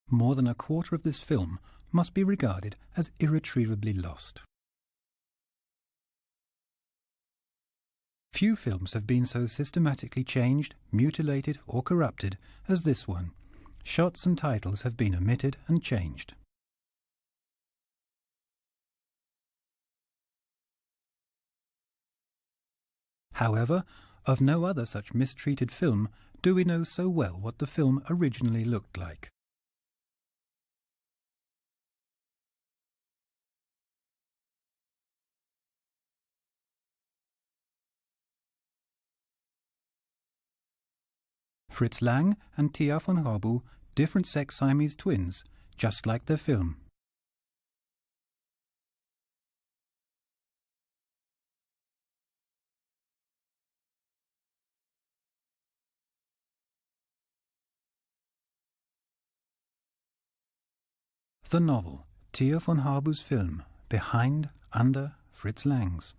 More than a quarter of this film must be regarded as irretrievably lost. Few films have been so systematically changed, mutilated or corrupted as this one. Shots and titles have been omitted and changed. However, of no other such mistreated film do we know so well what the film originally looked like. Fritz Lang and Tia von Harbu, different sex Siamese twins, just like their film. The novel, Tia von Harbu's film, Behind, Under, Fritz Lang's.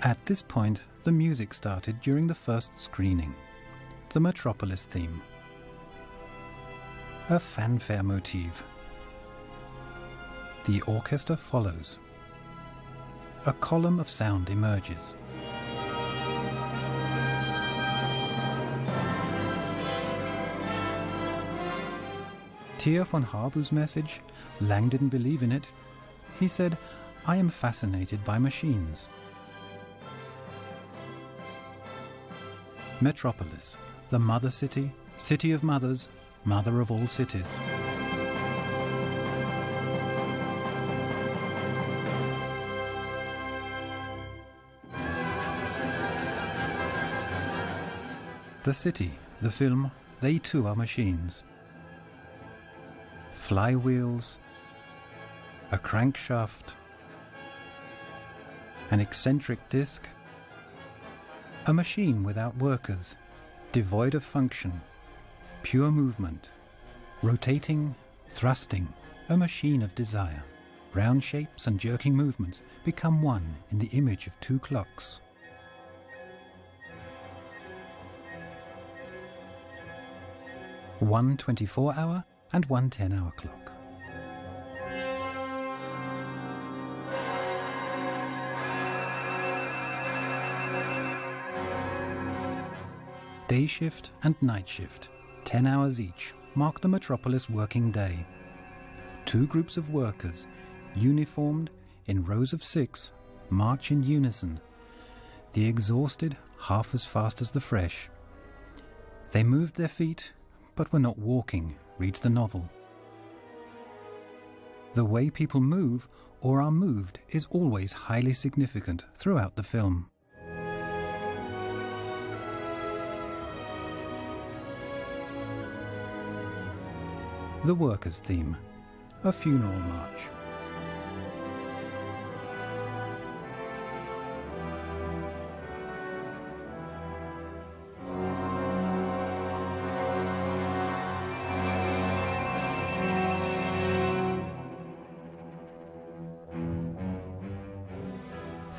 At this point, the music started during the first screening, the Metropolis theme. A fanfare motif. The orchestra follows. A column of sound emerges. Tia von Harbu's message, Lang didn't believe in it. He said, "I am fascinated by machines." Metropolis, the mother city, city of mothers, mother of all cities. The city, the film, they too are machines. Flywheels, a crankshaft, an eccentric disc, a machine without workers, devoid of function, pure movement, rotating, thrusting, a machine of desire. Round shapes and jerking movements become one in the image of two clocks. One 24-hour and one 10-hour clock. Day shift and night shift, 10 hours each, mark the Metropolis working day. Two groups of workers, uniformed in rows of 6, march in unison. The exhausted half as fast as the fresh. They moved their feet, but were not walking, reads the novel. The way people move or are moved is always highly significant throughout the film. The Workers' Theme, a funeral march.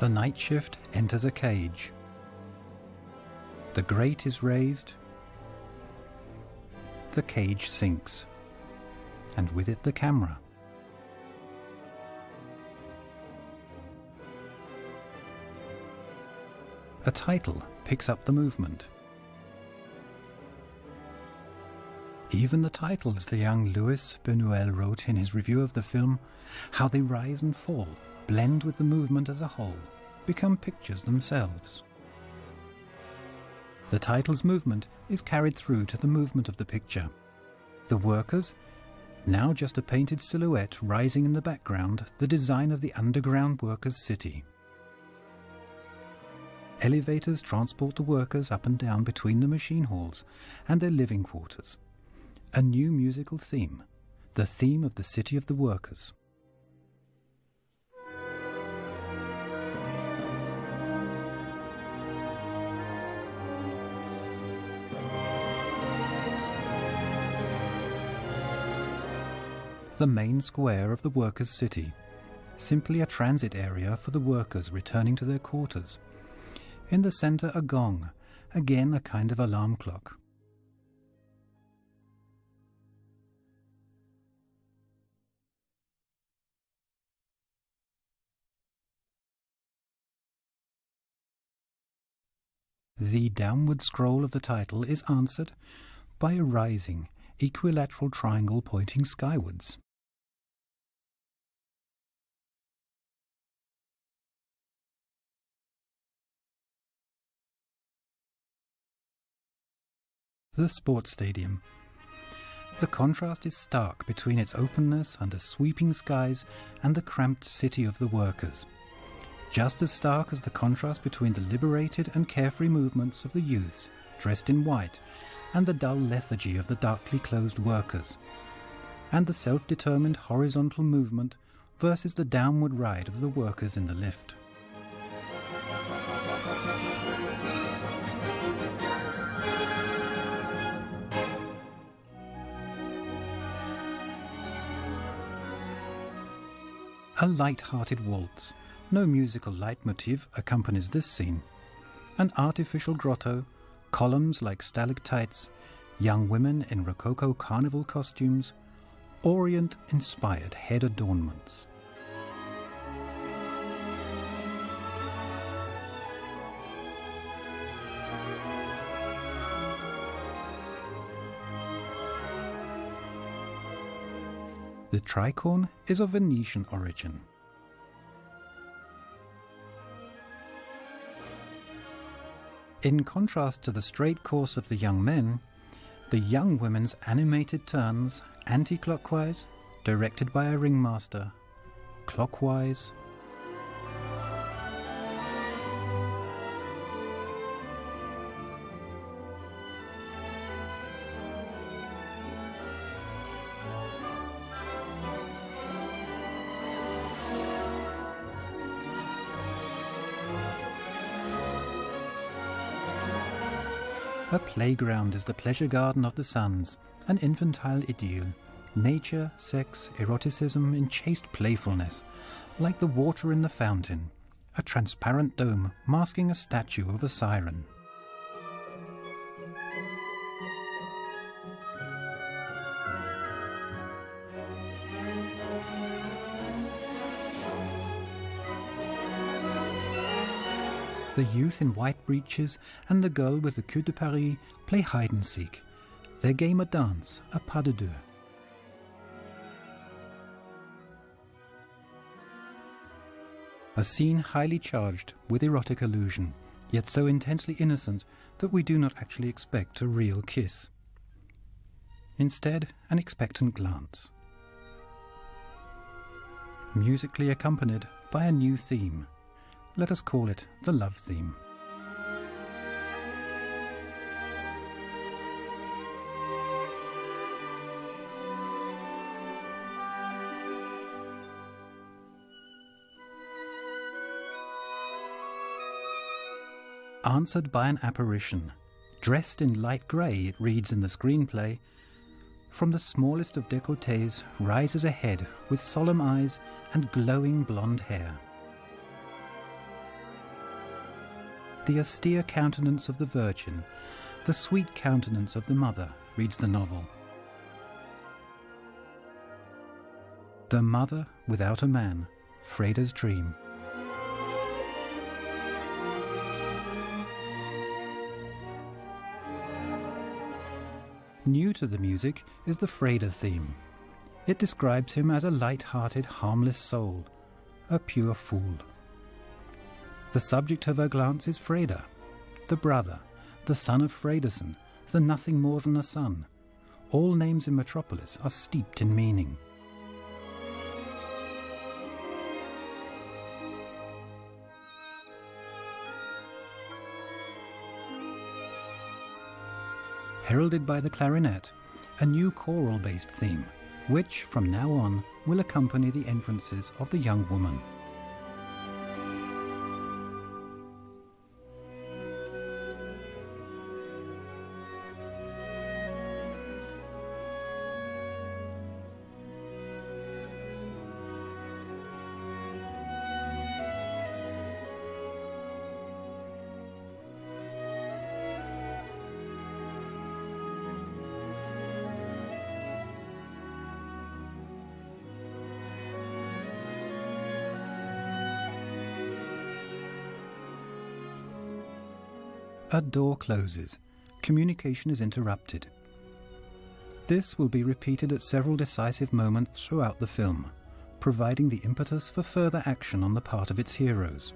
The night shift enters a cage. The grate is raised. The cage sinks, and with it the camera. A title picks up the movement. Even the titles the young Louis Buñuel wrote in his review of the film, how they rise and fall, blend with the movement as a whole, become pictures themselves. The title's movement is carried through to the movement of the picture. The workers, now just a painted silhouette rising in the background, the design of the underground workers' city. Elevators transport the workers up and down between the machine halls and their living quarters. A new musical theme, the theme of the city of the workers. the main square of the workers' city, simply a transit area for the workers returning to their quarters. In the centre a gong, again a kind of alarm clock. The downward scroll of the title is answered by a rising, equilateral triangle pointing skywards. The sports stadium. The contrast is stark between its openness under sweeping skies and the cramped city of the workers. Just as stark as the contrast between the liberated and carefree movements of the youths, dressed in white, and the dull lethargy of the darkly clothed workers, and the self-determined horizontal movement versus the downward ride of the workers in the lift. A light-hearted waltz, no musical leitmotif accompanies this scene. An artificial grotto, columns like stalactites, young women in Rococo carnival costumes, Orient-inspired head adornments. The tricorn is of Venetian origin. In contrast to the straight course of the young men, the young women's animated turns, anti-clockwise, directed by a ringmaster, clockwise. A playground is the pleasure garden of the sons, an infantile idyll, nature, sex, eroticism in chaste playfulness, like the water in the fountain, a transparent dome masking a statue of a siren. The youth in white breeches and the girl with the queue de Paris play hide-and-seek, their game a dance, a pas de deux. A scene highly charged with erotic allusion, yet so intensely innocent that we do not actually expect a real kiss. Instead, an expectant glance. Musically accompanied by a new theme. Let us call it the love theme. Answered by an apparition. Dressed in light grey, it reads in the screenplay, from the smallest of décolletés rises a head with solemn eyes and glowing blonde hair. The austere countenance of the Virgin, the sweet countenance of the Mother, reads the novel. The Mother without a man, Freda's dream. New to the music is the Freda theme. It describes him as a light-hearted, harmless soul, a pure fool. The subject of her glance is Freda, the brother, the son of Fredason, the nothing more than a son. All names in Metropolis are steeped in meaning. Heralded by the clarinet, a new choral-based theme, which from now on will accompany the entrances of the young woman. A door closes. Communication is interrupted. This will be repeated at several decisive moments throughout the film, providing the impetus for further action on the part of its heroes.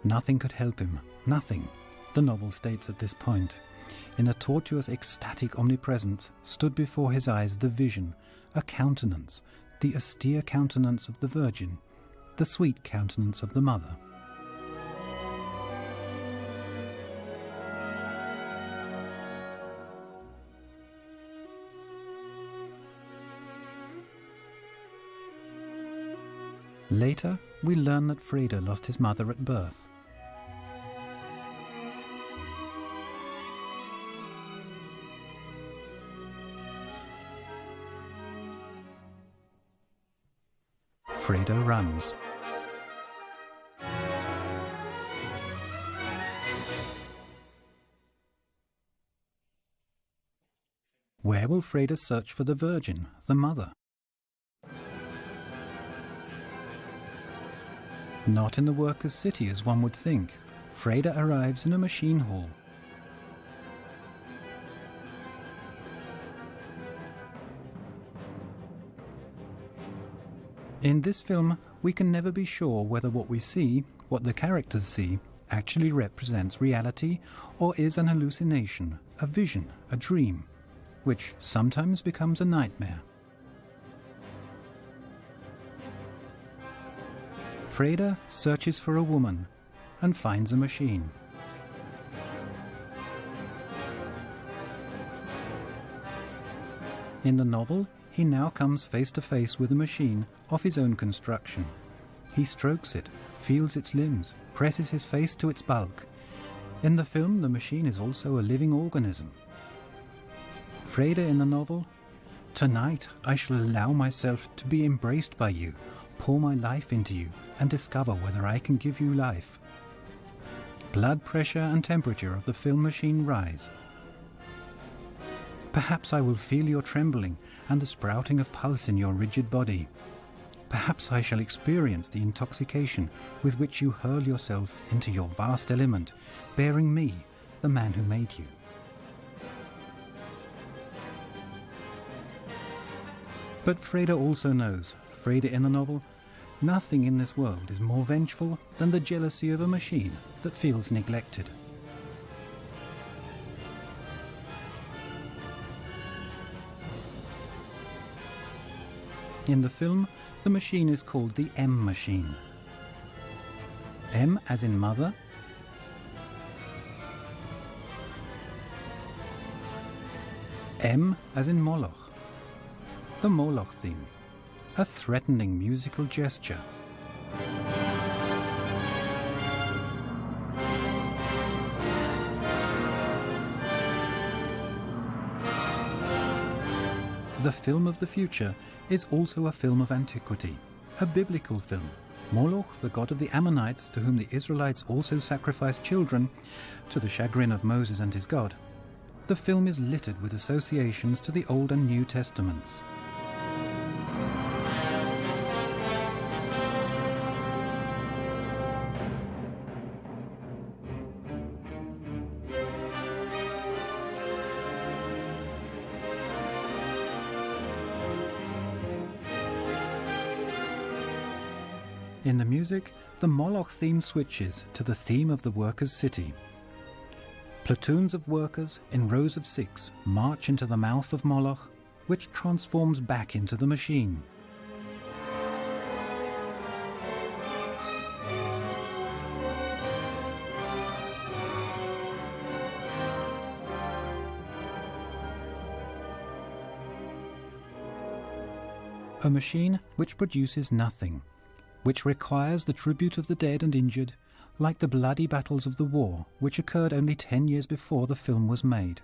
Nothing could help him, nothing, the novel states at this point. In a tortuous, ecstatic omnipresence stood before his eyes the vision, a countenance, the austere countenance of the Virgin, the sweet countenance of the Mother. Later, we learn that Freda lost his mother at birth. Freda runs. Where will Freda search for the Virgin, the Mother? Not in the workers' city as one would think. Freda arrives in a machine hall. In this film, we can never be sure whether what we see, what the characters see, actually represents reality or is an hallucination, a vision, a dream, which sometimes becomes a nightmare. Freda searches for a woman and finds a machine. In the novel, he now comes face to face with a machine of his own construction. He strokes it, feels its limbs, presses his face to its bulk. In the film, the machine is also a living organism. Freda in the novel, "Tonight I shall allow myself to be embraced by you, pour my life into you, and discover whether I can give you life." Blood pressure and temperature of the film machine rise. Perhaps I will feel your trembling and the sprouting of pulse in your rigid body. Perhaps I shall experience the intoxication with which you hurl yourself into your vast element, bearing me, the man who made you. But Freda also knows, Freda in the novel, nothing in this world is more vengeful than the jealousy of a machine that feels neglected. In the film, the machine is called the M machine. M as in mother, M as in Moloch. The Moloch theme, a threatening musical gesture. The film of the future is also a film of antiquity, a biblical film. Moloch, the god of the Ammonites, to whom the Israelites also sacrificed children, to the chagrin of Moses and his God. The film is littered with associations to the Old and New Testaments. In the music, the Moloch theme switches to the theme of the workers' city. Platoons of workers in rows of 6 march into the mouth of Moloch, which transforms back into the machine. A machine which produces nothing, which requires the tribute of the dead and injured, like the bloody battles of the war, which occurred only 10 years before the film was made.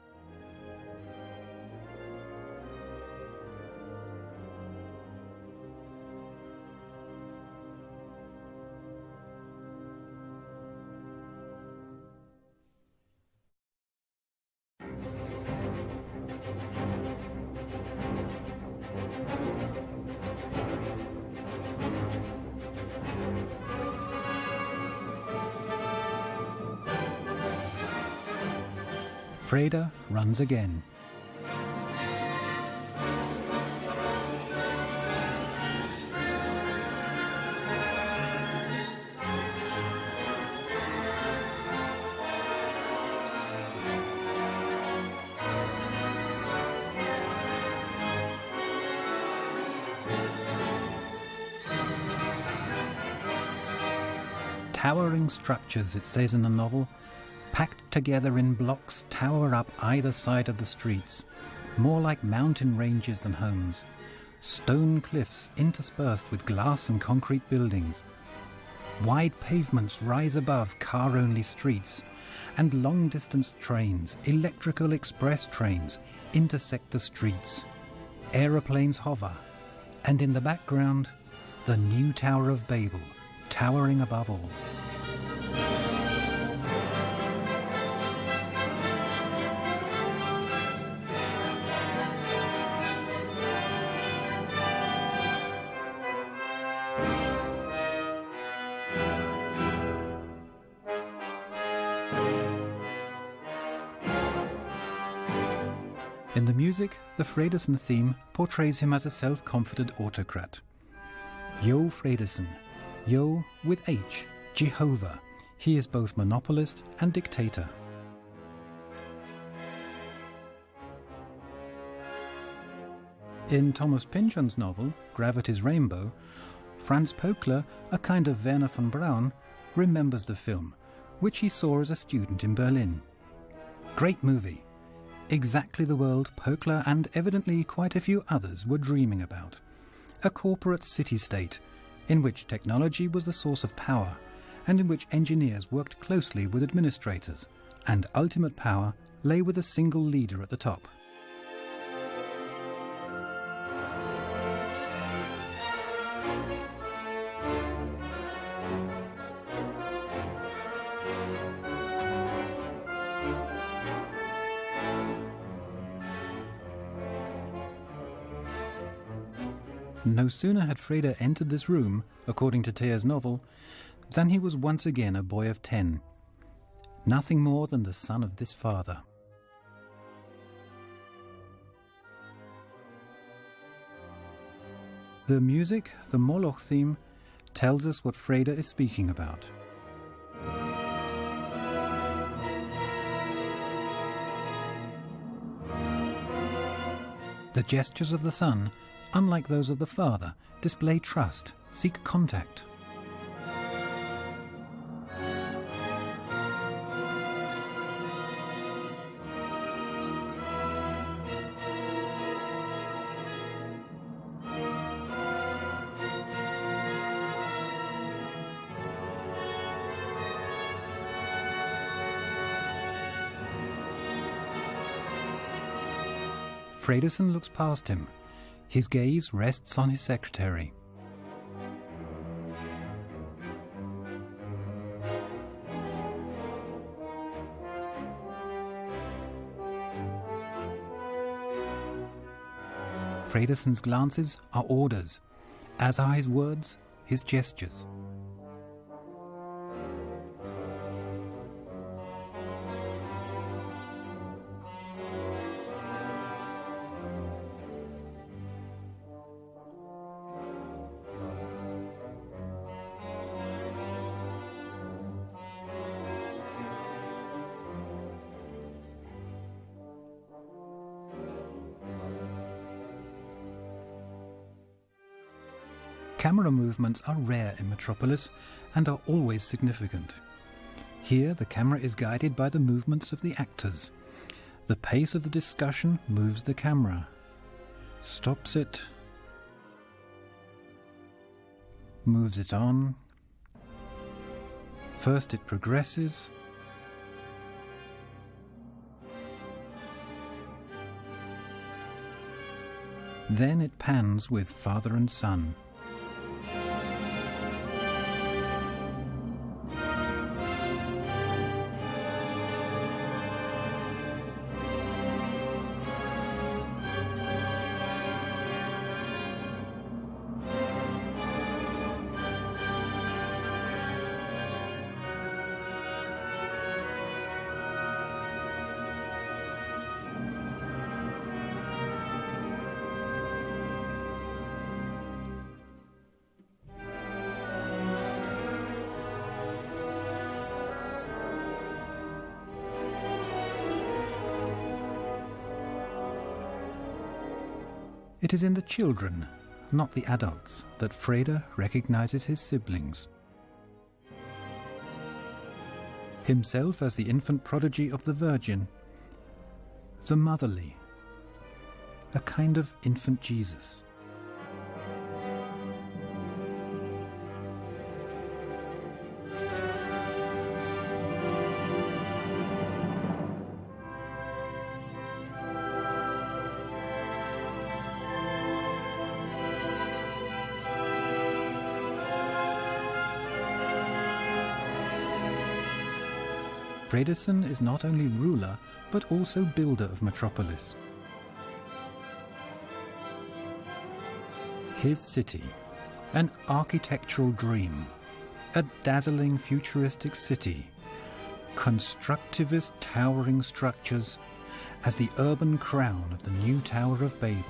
Freda runs again. Towering structures, it says in the novel, packed together in blocks, tower up either side of the streets, more like mountain ranges than homes. Stone cliffs interspersed with glass and concrete buildings. Wide pavements rise above car-only streets, and long-distance trains, electrical express trains, intersect the streets. Aeroplanes hover, and in the background, the new Tower of Babel, towering above all. In the music, the Fredesen theme portrays him as a self-confident autocrat. Jo Fredesen, Jo with H, Jehovah. He is both monopolist and dictator. In Thomas Pynchon's novel, Gravity's Rainbow, Franz Pöckler, a kind of Werner von Braun, remembers the film, which he saw as a student in Berlin. Great movie. Exactly the world Pöckler and evidently quite a few others were dreaming about. A corporate city-state in which technology was the source of power and in which engineers worked closely with administrators, and ultimate power lay with a single leader at the top. No sooner had Freda entered this room, according to Thea's novel, than he was once again a boy of 10, nothing more than the son of this father. The music, the Moloch theme, tells us what Freda is speaking about. The gestures of the son, unlike those of the father, display trust, seek contact. Fredesen looks past him. His gaze rests on his secretary. Fredesen's glances are orders, as are his words, his gestures. Camera movements are rare in Metropolis and are always significant. Here the camera is guided by the movements of the actors. The pace of the discussion moves the camera, stops it, moves it on. First it progresses, then it pans with father and son. It is in the children, not the adults, that Freda recognizes his siblings. Himself as the infant prodigy of the Virgin, the motherly, a kind of infant Jesus. Fredriksson is not only ruler, but also builder of Metropolis. His city, an architectural dream, a dazzling futuristic city, constructivist towering structures as the urban crown of the new Tower of Babel.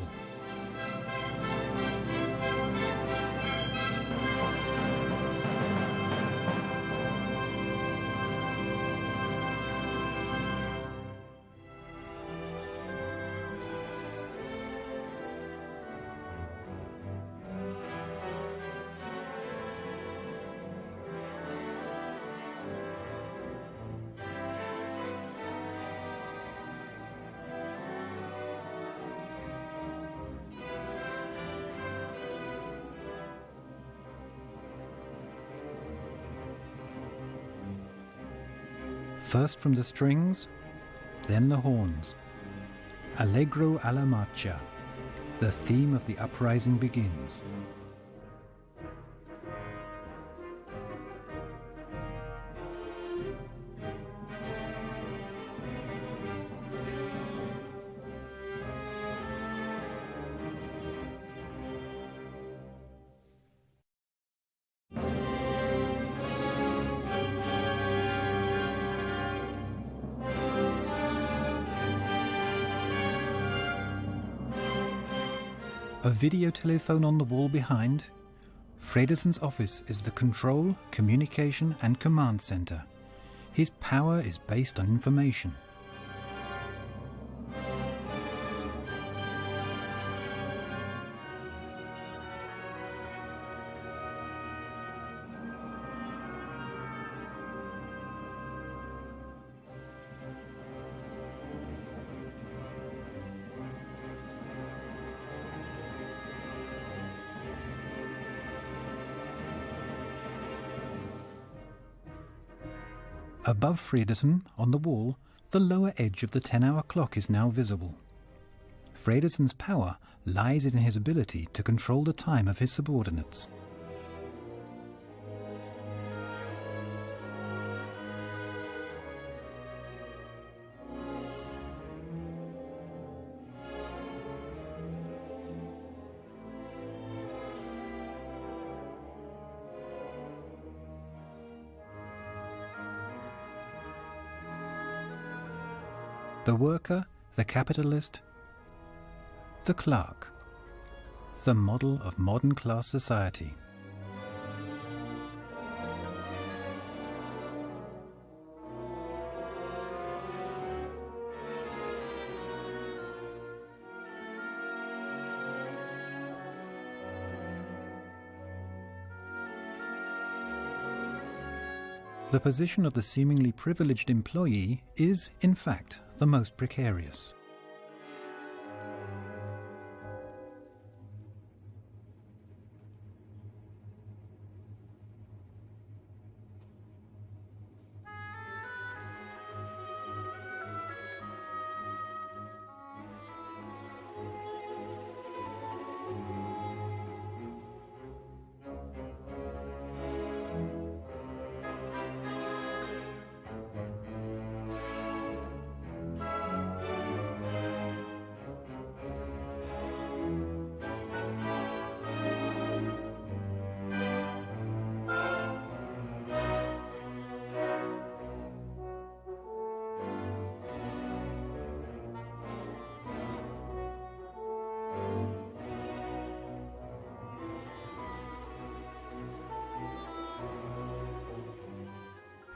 First from the strings, then the horns. Allegro alla marcia, the theme of the uprising begins. A video telephone on the wall behind, Fredriksson's office is the control, communication and command center. His power is based on information. Above Fredriksson, on the wall, the lower edge of the 10-hour clock is now visible. Fredriksson's power lies in his ability to control the time of his subordinates. The worker, the capitalist, the clerk, the model of modern class society. The position of the seemingly privileged employee is, in fact, the most precarious.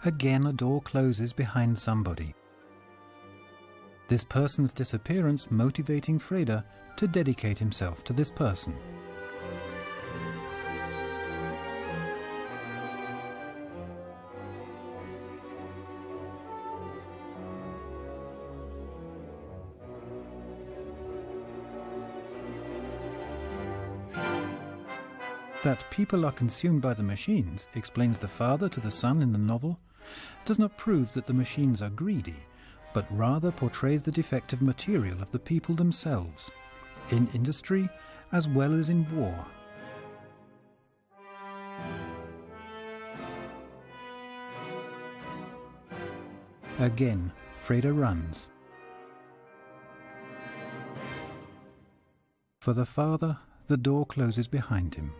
Again a door closes behind somebody. this person's disappearance motivating Freda to dedicate himself to this person. That people are consumed by the machines, explains the father to the son in the novel, does not prove that the machines are greedy, but rather portrays the defective material of the people themselves, in industry as well as in war. Again, Freda runs. For the father, the door closes behind him.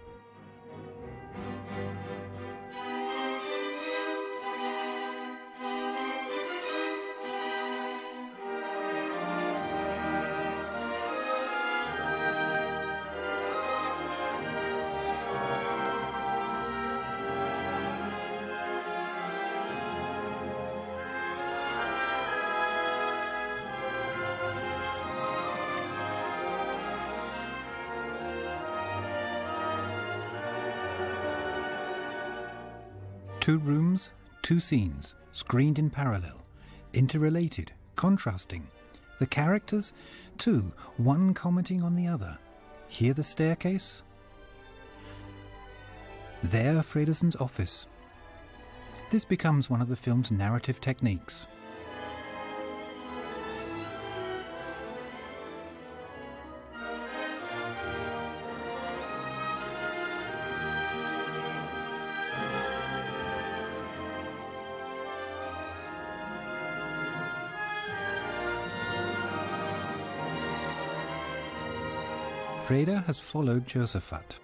Two rooms, two scenes, screened in parallel, interrelated, contrasting. The characters, too, one commenting on the other. Here the staircase. There Frederickson's office. This becomes one of the film's narrative techniques. Freda has followed Josaphat.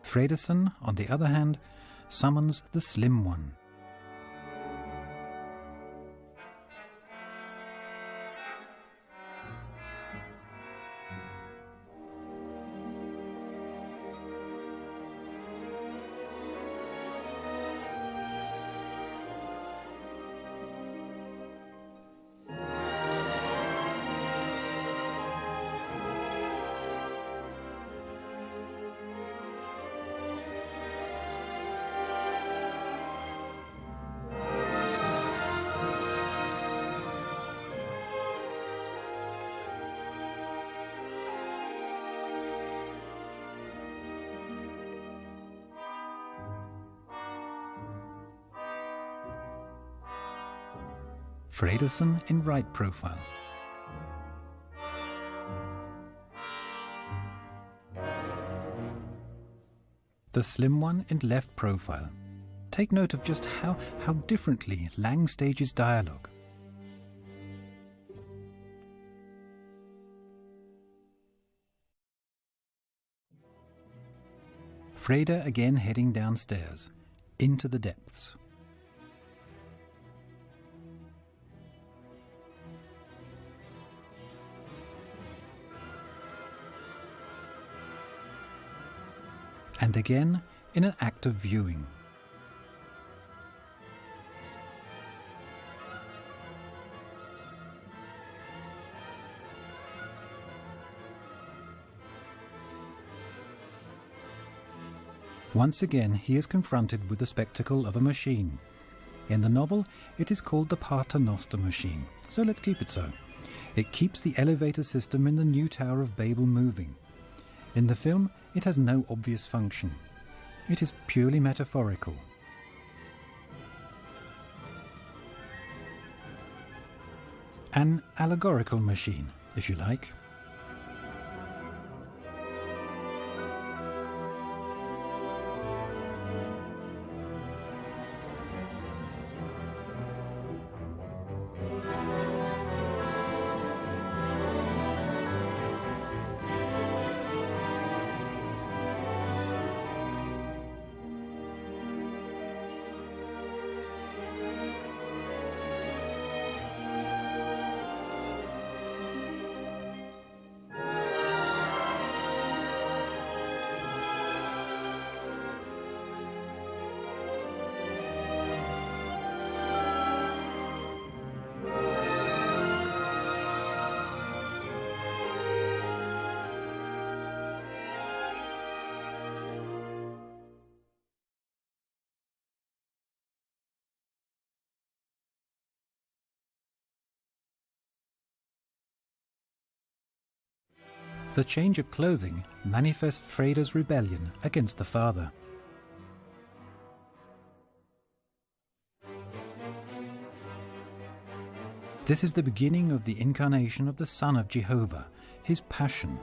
Fredriksson, on the other hand, summons the Slim One. Fredriksson in right profile. The Slim One in left profile. Take note of just how differently Lang stages dialogue. Freda again heading downstairs, into the depths. And again in an act of viewing. Once again he is confronted with the spectacle of a machine. In the novel it is called the Paternoster machine, so let's keep it so. It keeps the elevator system in the new Tower of Babel moving. In the film, it has no obvious function. It is purely metaphorical. An allegorical machine, if you like. The change of clothing manifests Freda's rebellion against the father. This is the beginning of the incarnation of the Son of Jehovah, his passion.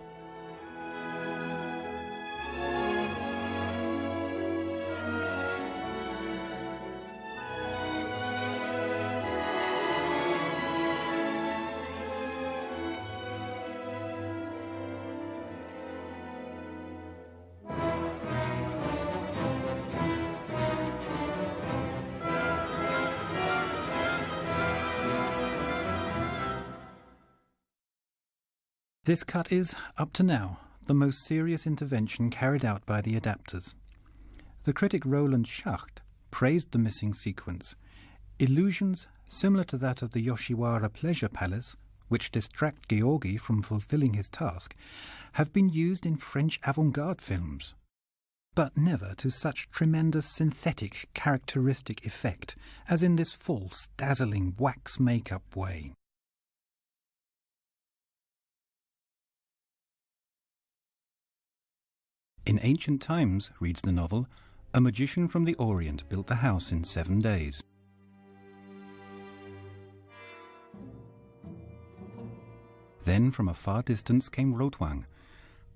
This cut is, up to now, the most serious intervention carried out by the adapters. The critic Roland Schacht praised the missing sequence. Illusions similar to that of the Yoshiwara Pleasure Palace, which distract Georgi from fulfilling his task, have been used in French avant-garde films, but never to such tremendous synthetic characteristic effect as in this false, dazzling wax make-up way. In ancient times, reads the novel, a magician from the Orient built the house in 7 days. Then from a far distance came Rotwang,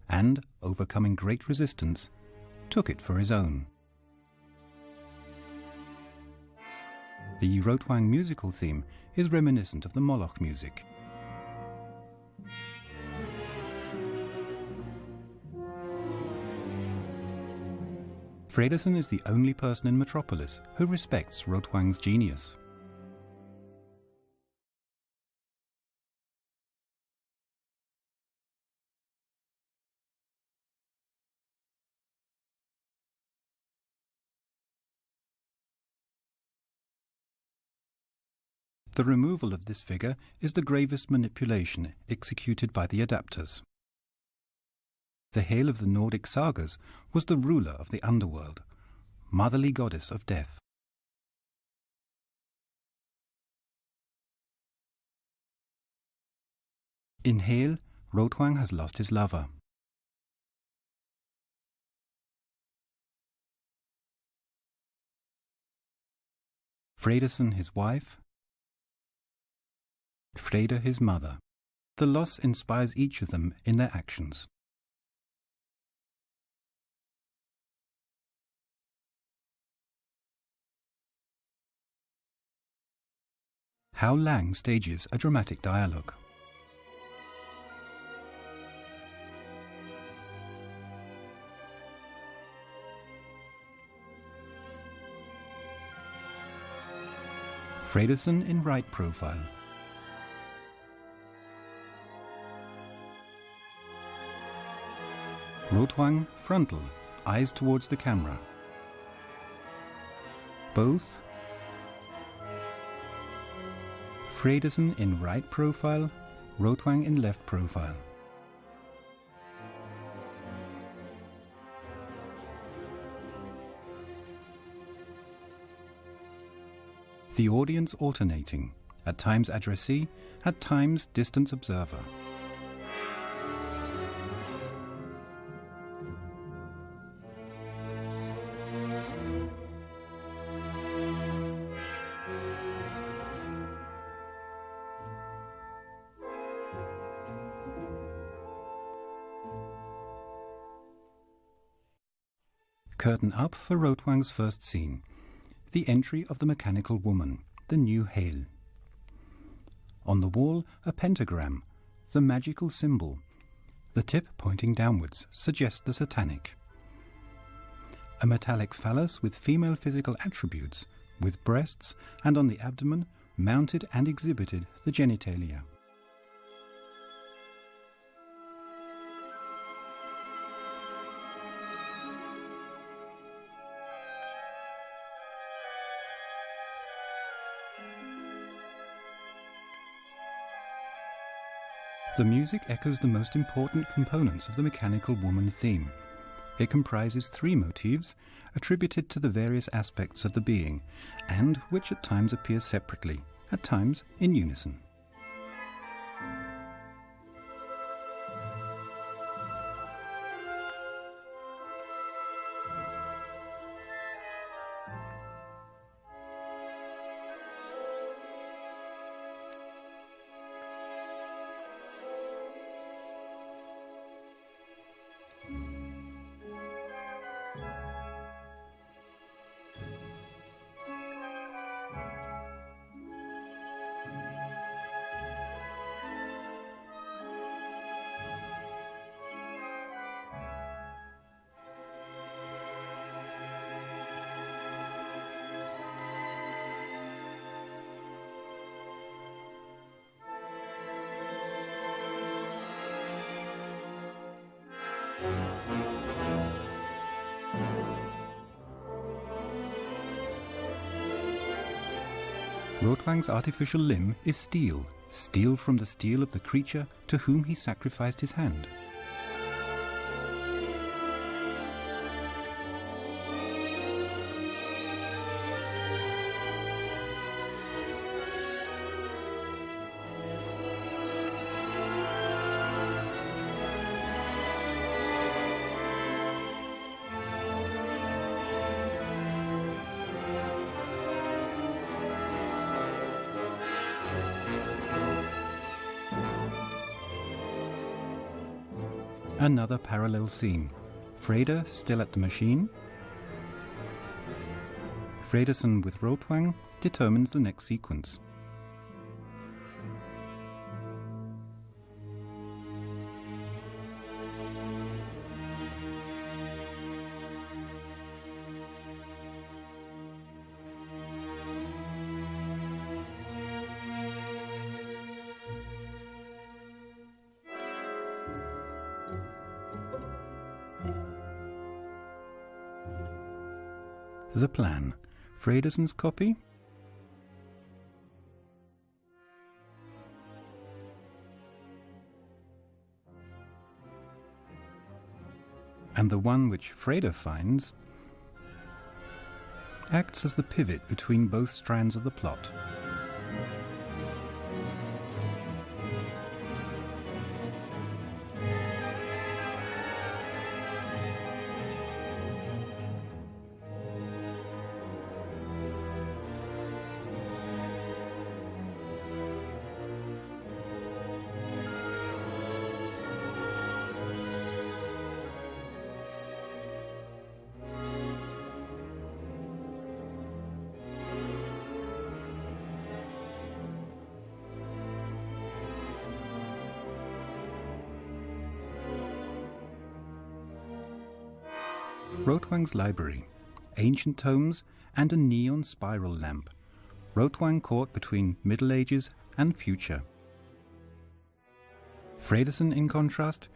and, overcoming great resistance, took it for his own. The Rotwang musical theme is reminiscent of the Moloch music. Fredriksson is the only person in Metropolis who respects Rotwang's genius. The removal of this figure is the gravest manipulation executed by the adapters. The Hel of the Nordic sagas was the ruler of the underworld, motherly goddess of death. In Hel, Rotwang has lost his lover. Fredriksson his wife, Freda his mother. The loss inspires each of them in their actions. How Lang stages a dramatic dialogue. Fredriksson in right profile. Rotwang frontal, eyes towards the camera. Both. Fredriksson in right profile, Rotwang in left profile. The audience alternating, at times addressee, at times distant observer. Curtain up for Rotwang's first scene, the entry of the mechanical woman, the new Hel. On the wall, a pentagram, the magical symbol. The tip pointing downwards suggests the satanic. A metallic phallus with female physical attributes, with breasts, and on the abdomen, mounted and exhibited the genitalia. The music echoes the most important components of the mechanical woman theme. It comprises 3 motifs attributed to the various aspects of the being, and which at times appear separately, at times in unison. Rotwang's artificial limb is steel, steel from the steel of the creature to whom he sacrificed his hand. Another parallel scene. Freda still at the machine. Fredersen with Rotwang determines the next sequence. The plan. Fredersen's copy. And the one which Freda finds acts as the pivot between both strands of the plot. Rotwang's library, ancient tomes and a neon spiral lamp. Rotwang caught between Middle Ages and future. Fredersen, in contrast,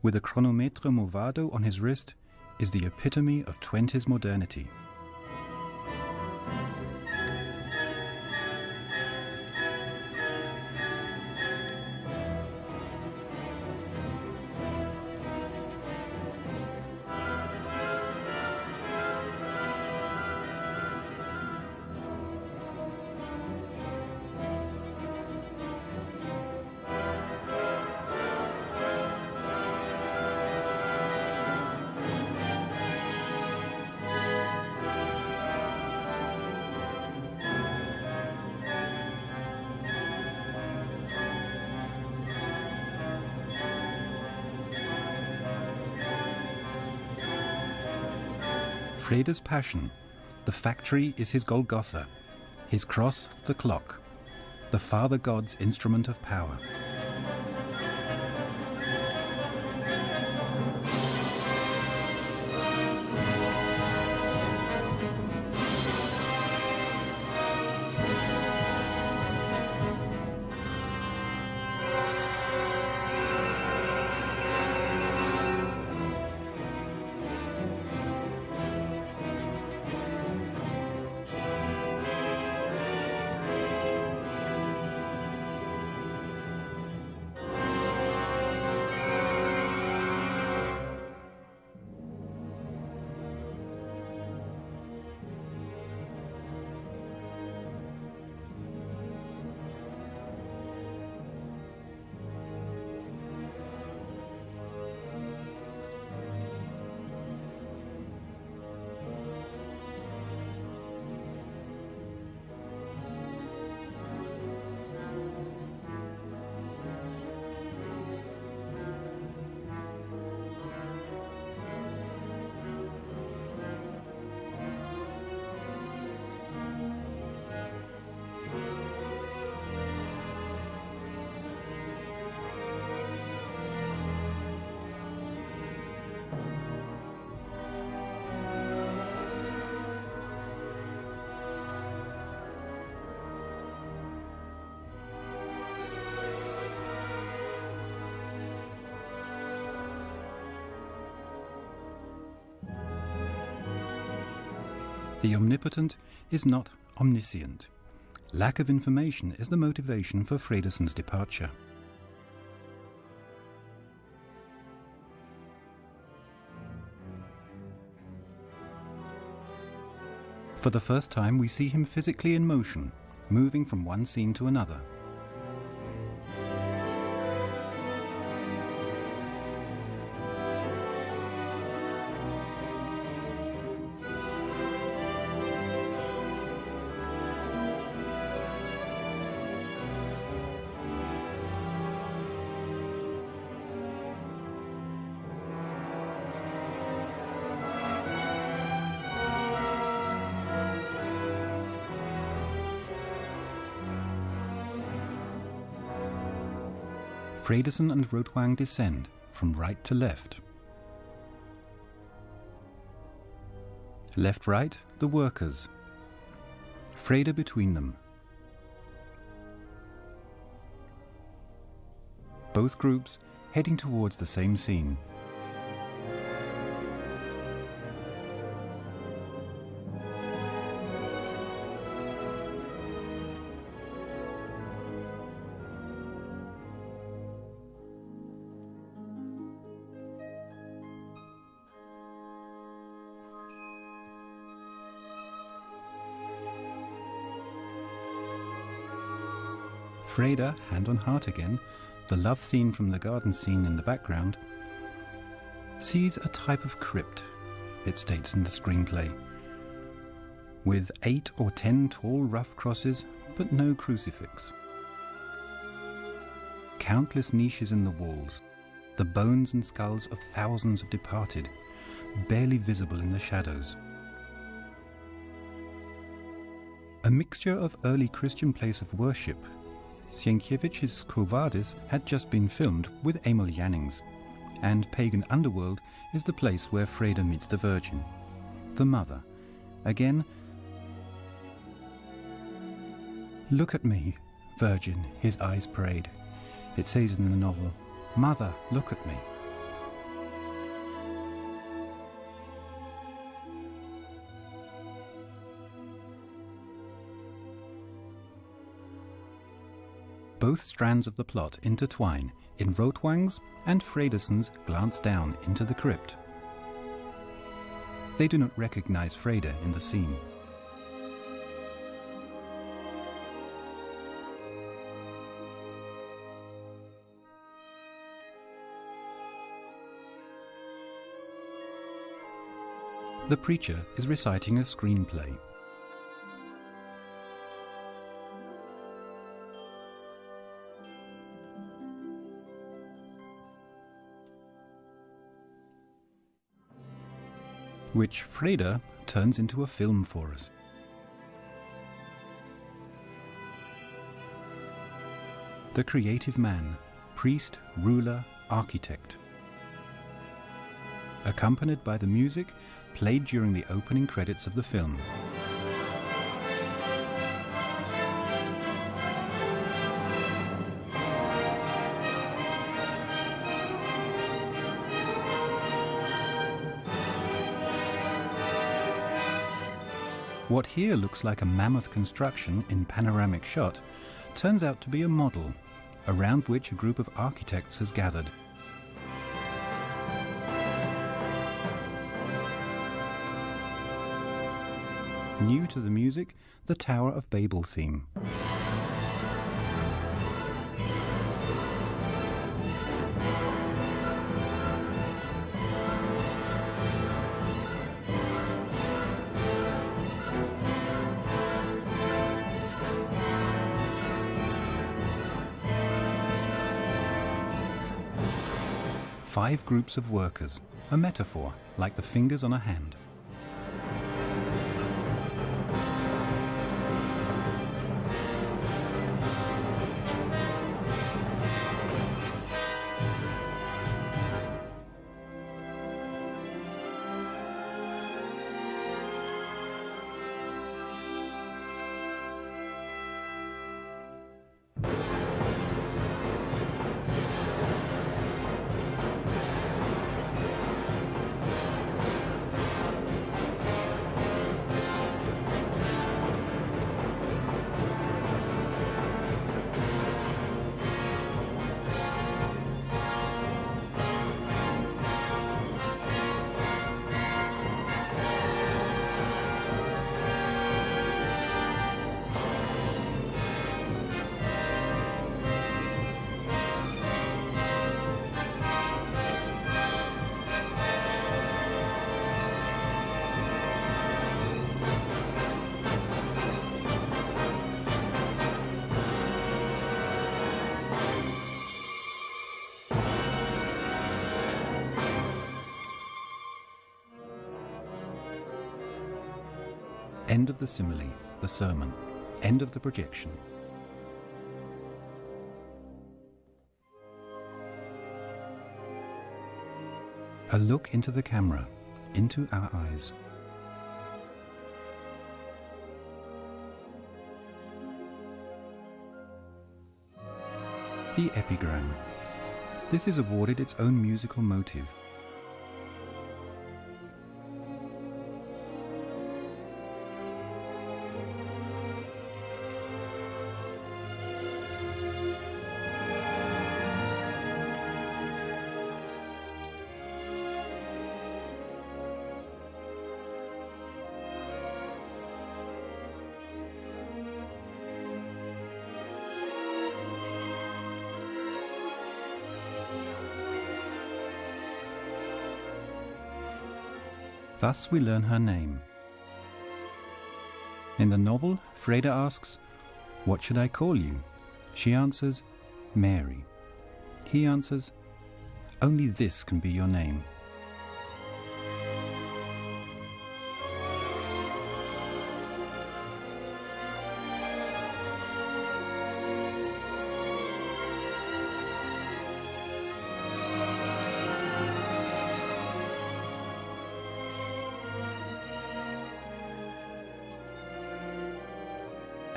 with a chronometre movado on his wrist, is the epitome of 20s modernity. Freda's passion. The factory is his Golgotha, his cross the clock, the Father God's instrument of power. The omnipotent is not omniscient. Lack of information is the motivation for Fredrikson's departure. For the first time we see him physically in motion, moving from one scene to another. Fredriksson and Rotwang descend from right to left. Left-right, the workers. Freda between them. Both groups heading towards the same scene. Freda, hand on heart again, the love theme from the garden scene in the background, sees a type of crypt, it states in the screenplay, with 8 or 10 tall rough crosses, but no crucifix. Countless niches in the walls, the bones and skulls of thousands of departed, barely visible in the shadows. A mixture of early Christian place of worship, Sienkiewicz's Quo Vadis had just been filmed with Emil Jannings, and Pagan Underworld is the place where Freda meets the Virgin, the Mother. Again, "Look at me, Virgin," his eyes prayed. It says in the novel, "Mother, look at me." Both strands of the plot intertwine in Rotwang's and Fredriksson's glance down into the crypt. They do not recognize Freda in the scene. The preacher is reciting a screenplay. Which Freda turns into a film for us. The creative man, priest, ruler, architect. Accompanied by the music played during the opening credits of the film. What here looks like a mammoth construction in panoramic shot turns out to be a model, around which a group of architects has gathered. New to the music, the Tower of Babel theme. Five groups of workers, a metaphor like the fingers on a hand. End of the simile, the sermon. End of the projection. A look into the camera, into our eyes. The epigram. This is awarded its own musical motive. Thus we learn her name. In the novel, Freda asks, "What should I call you?" She answers, "Mary." He answers, "Only this can be your name."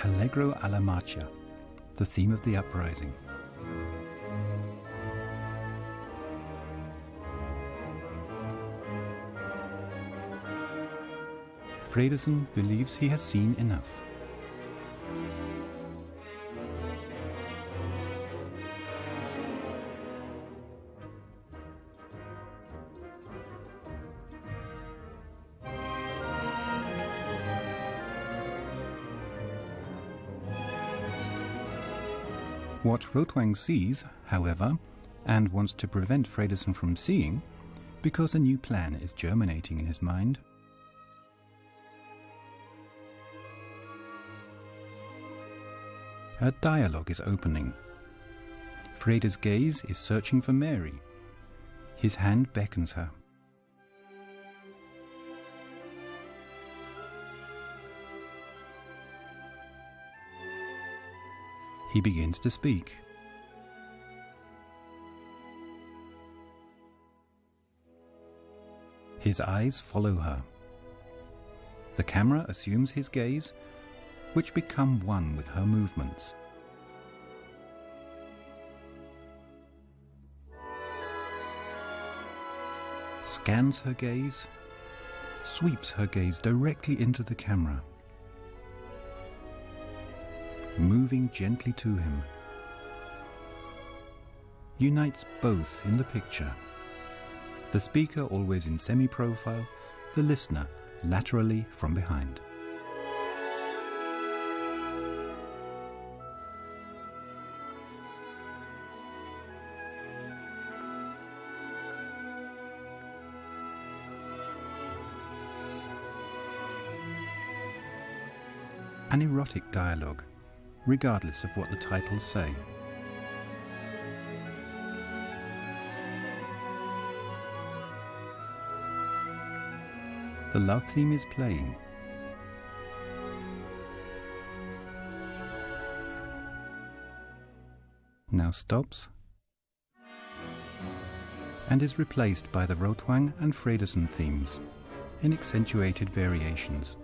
Allegro alla marcia, the theme of the uprising. Fredesen believes he has seen enough. What Rotwang sees, however, and wants to prevent Fredesen from seeing, because a new plan is germinating in his mind. A dialogue is opening. Freda's gaze is searching for Mary. His hand beckons her. He begins to speak. His eyes follow her. The camera assumes his gaze, which become one with her movements. Scans her gaze, sweeps her gaze directly into the camera, moving gently to him, unites both in the picture. The speaker always in semi-profile, the listener laterally from behind. An erotic dialogue, regardless of what the titles say. The love theme is playing. Now stops and is replaced by the Rotwang and Fredesen themes in accentuated variations.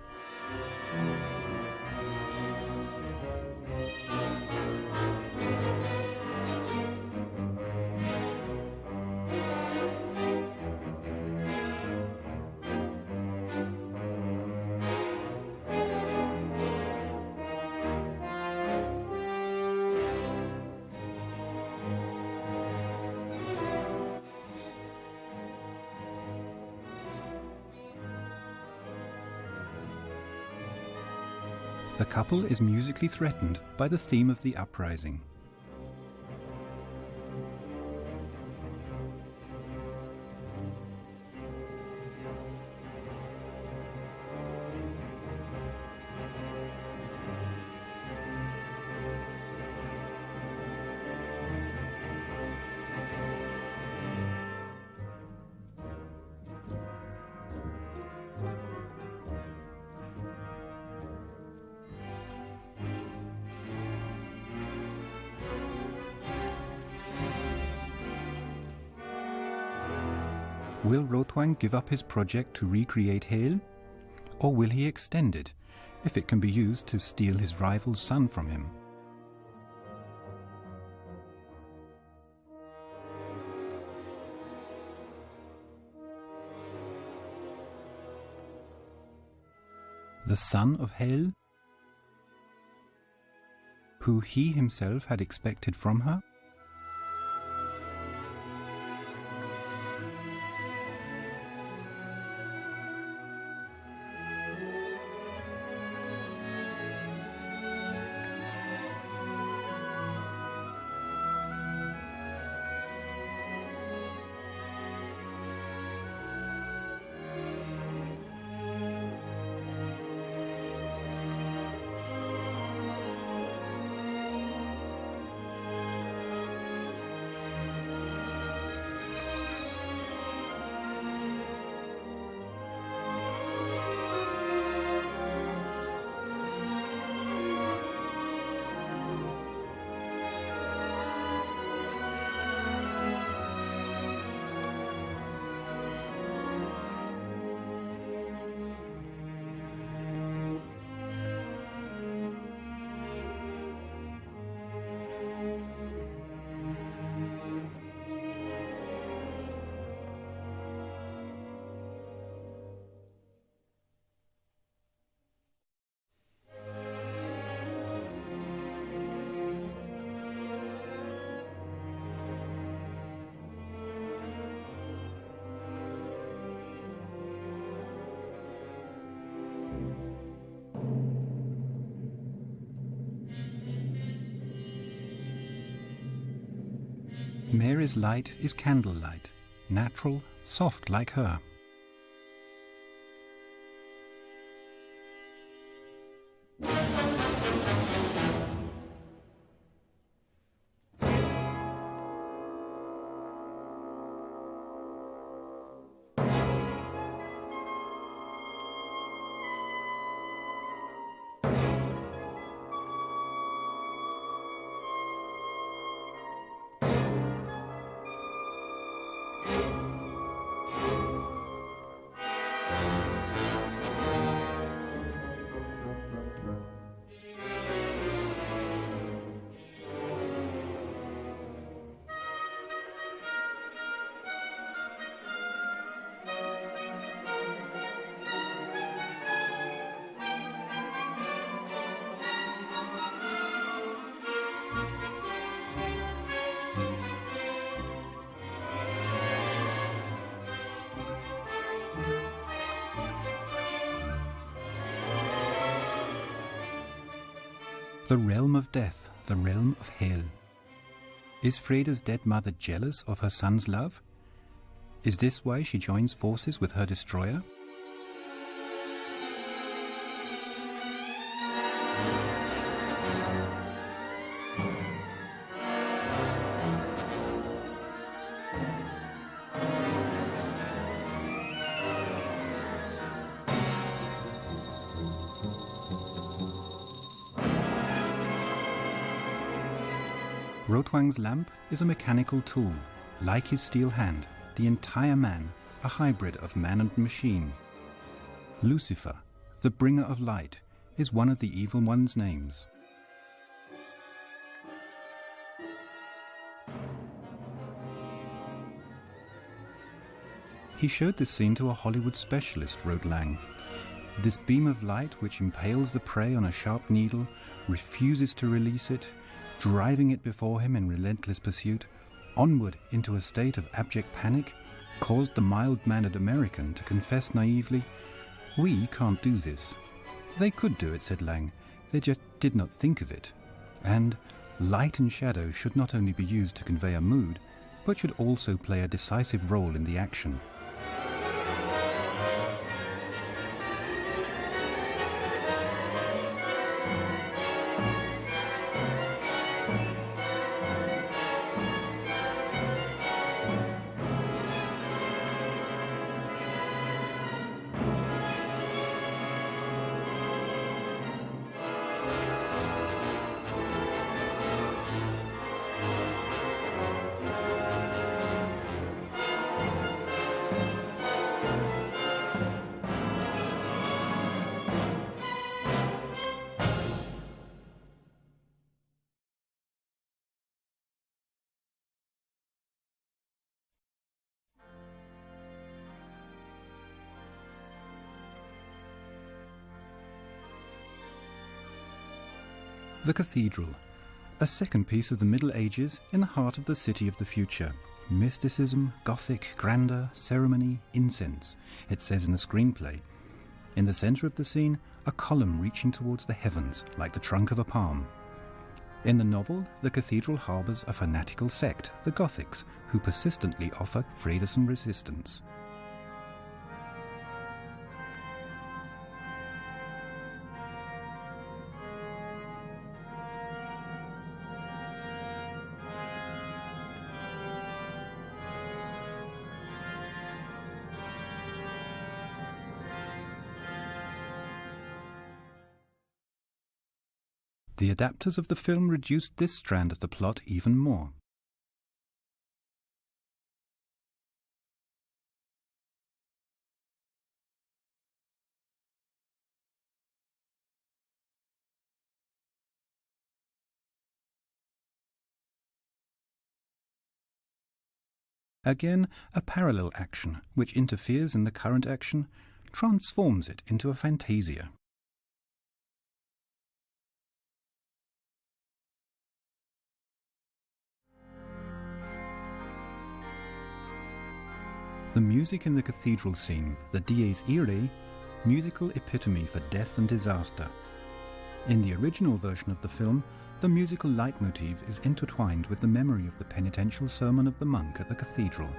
The couple is musically threatened by the theme of the uprising. Will Rotwang give up his project to recreate Hale? Or will he extend it, if it can be used to steal his rival's son from him? The son of Hale, who he himself had expected from her? Mary's light is candlelight, natural, soft like her. The realm of death, the realm of hell. Is Freda's dead mother jealous of her son's love? Is this why she joins forces with her destroyer? Rotwang's lamp is a mechanical tool, like his steel hand, the entire man, a hybrid of man and machine. Lucifer, the bringer of light, is one of the evil one's names. He showed this scene to a Hollywood specialist, wrote Lang. This beam of light which impales the prey on a sharp needle, refuses to release it, driving it before him in relentless pursuit, onward into a state of abject panic, caused the mild-mannered American to confess naively, "We can't do this." They could do it, said Lang, they just did not think of it. And light and shadow should not only be used to convey a mood, but should also play a decisive role in the action. The Cathedral, a second piece of the Middle Ages in the heart of the city of the future. Mysticism, Gothic, grandeur, ceremony, incense, it says in the screenplay. In the centre of the scene, a column reaching towards the heavens, like the trunk of a palm. In the novel, the cathedral harbours a fanatical sect, the Gothics, who persistently offer Freiderson resistance. The adapters of the film reduced this strand of the plot even more. Again, a parallel action, which interferes in the current action, transforms it into a fantasia. The music in the cathedral scene, the Dies Irae, musical epitome for death and disaster. In the original version of the film, the musical leitmotif is intertwined with the memory of the penitential sermon of the monk at the cathedral.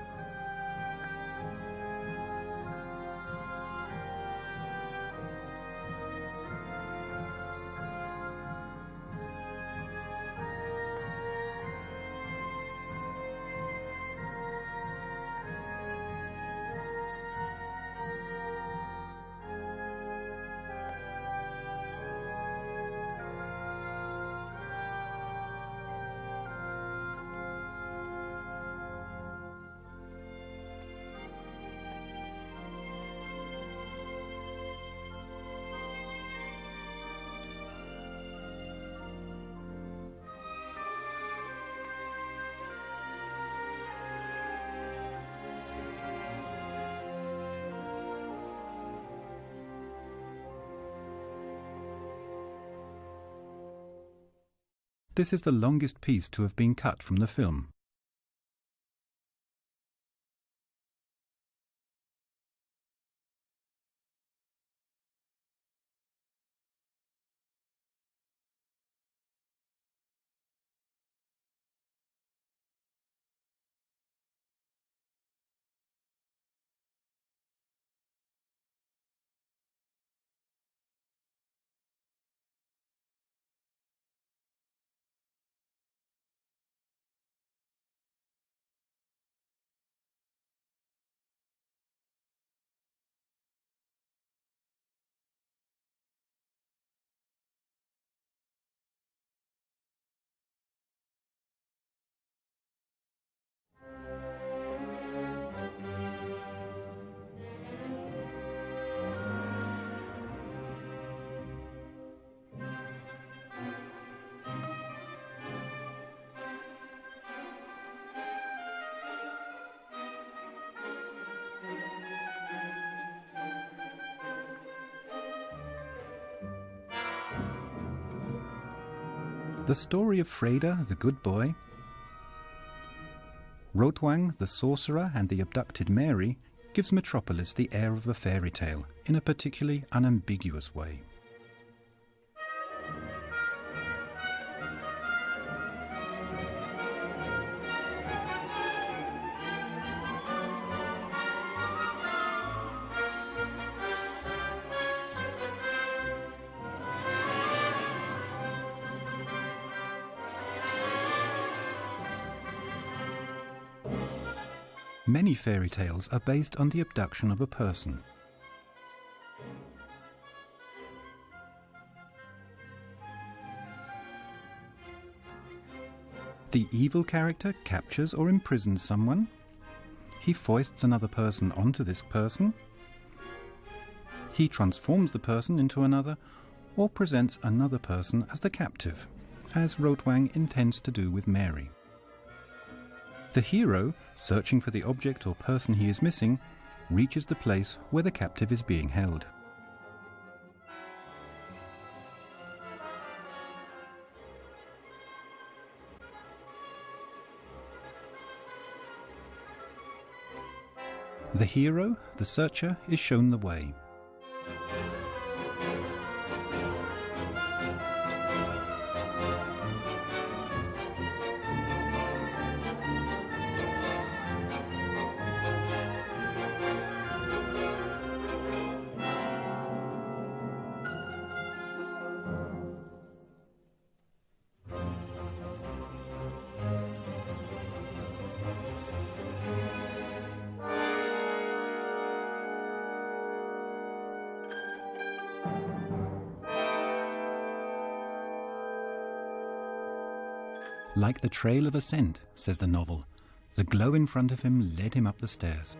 This is the longest piece to have been cut from the film. The story of Freda, the good boy, Rotwang, the sorcerer, and the abducted Mary gives Metropolis the air of a fairy tale in a particularly unambiguous way. Many fairy tales are based on the abduction of a person. The evil character captures or imprisons someone. He foists another person onto this person. He transforms the person into another, or presents another person as the captive, as Rotwang intends to do with Mary. The hero, searching for the object or person he is missing, reaches the place where the captive is being held. The hero, the searcher, is shown the way. Like the trail of ascent, says the novel, the glow in front of him led him up the stairs.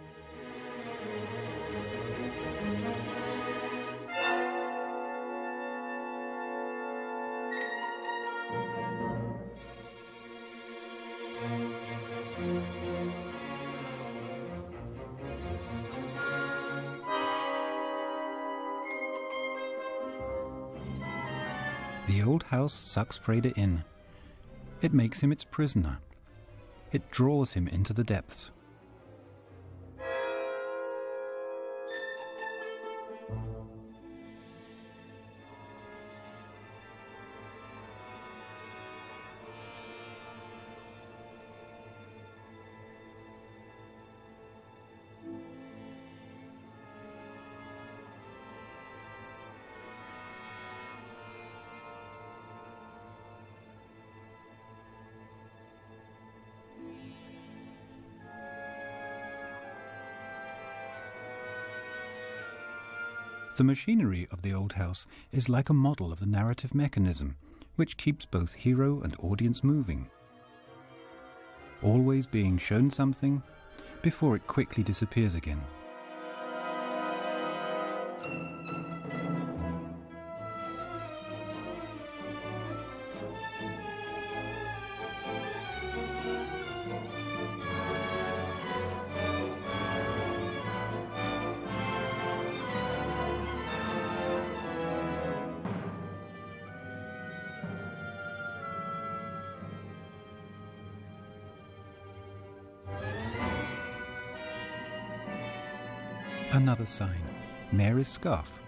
The old house sucks Freda in. It makes him its prisoner. It draws him into the depths. The machinery of the old house is like a model of the narrative mechanism, which keeps both hero and audience moving, always being shown something before it quickly disappears again. Another sign, Mary's scarf.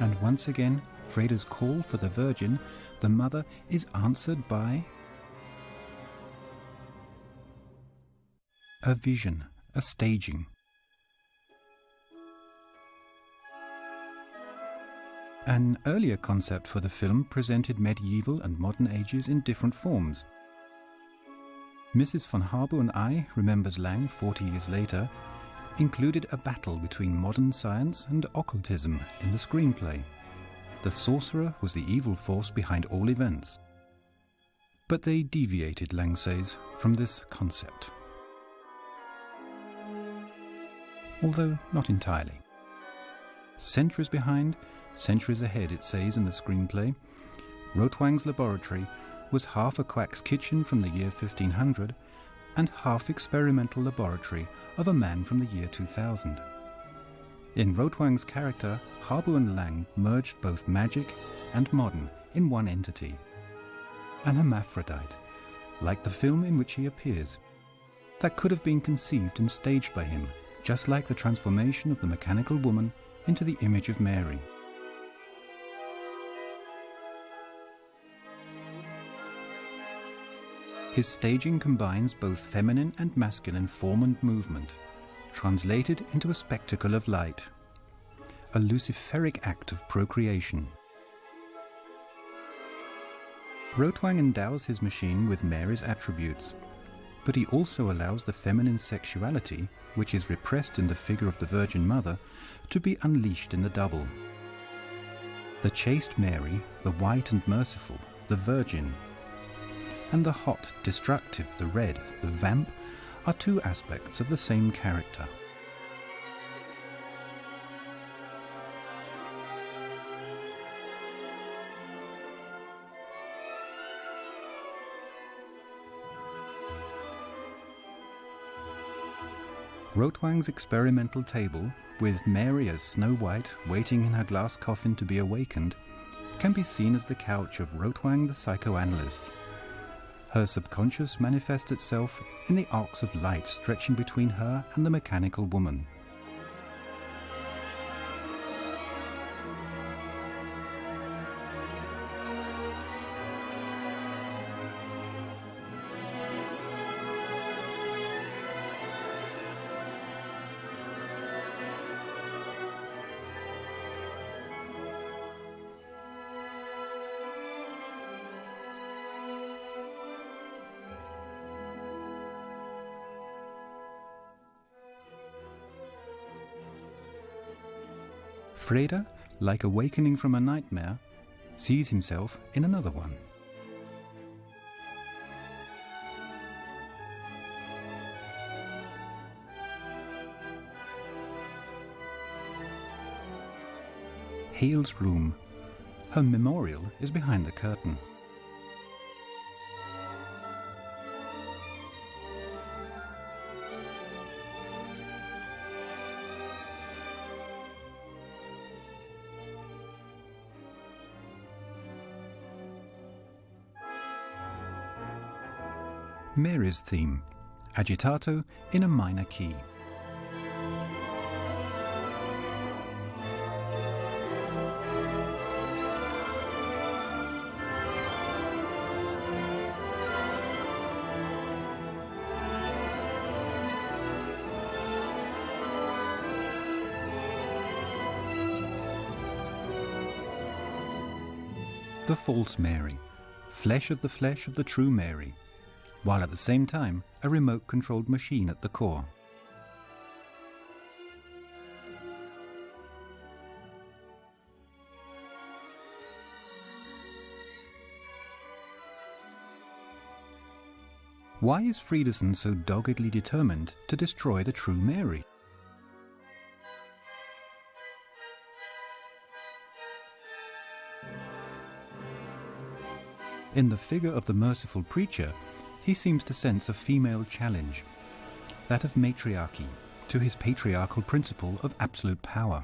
And once again, Freda's call for the Virgin, the Mother, is answered by a vision, a staging. An earlier concept for the film presented medieval and modern ages in different forms. Mrs. von Harbour and I, remembers Lang 40 years later, included a battle between modern science and occultism in the screenplay. The sorcerer was the evil force behind all events. But they deviated, Lang says, from this concept. Although not entirely. Centuries behind, centuries ahead, it says in the screenplay, Rotwang's laboratory was half a quack's kitchen from the year 1500 and half experimental laboratory of a man from the year 2000. In Rotwang's character, Harbour and Lang merged both magic and modern in one entity. An hermaphrodite, like the film in which he appears, that could have been conceived and staged by him, just like the transformation of the mechanical woman into the image of Mary. His staging combines both feminine and masculine form and movement, translated into a spectacle of light, a luciferic act of procreation. Rotwang endows his machine with Mary's attributes, but he also allows the feminine sexuality, which is repressed in the figure of the Virgin Mother, to be unleashed in the double. The chaste Mary, the white and merciful, the Virgin, and the hot, destructive, the red, the vamp, are two aspects of the same character. Rotwang's experimental table, with Mary as Snow White waiting in her glass coffin to be awakened, can be seen as the couch of Rotwang the psychoanalyst. Her subconscious manifests itself in the arcs of light stretching between her and the mechanical woman. Freda, like awakening from a nightmare, sees himself in another one. Hale's room. Her memorial is behind the curtain. Mary's theme, agitato in a minor key. The false Mary, flesh of the true Mary, while at the same time a remote-controlled machine at the core. Why is Friedeson so doggedly determined to destroy the true Mary? In the figure of the merciful preacher, he seems to sense a female challenge, that of matriarchy, to his patriarchal principle of absolute power.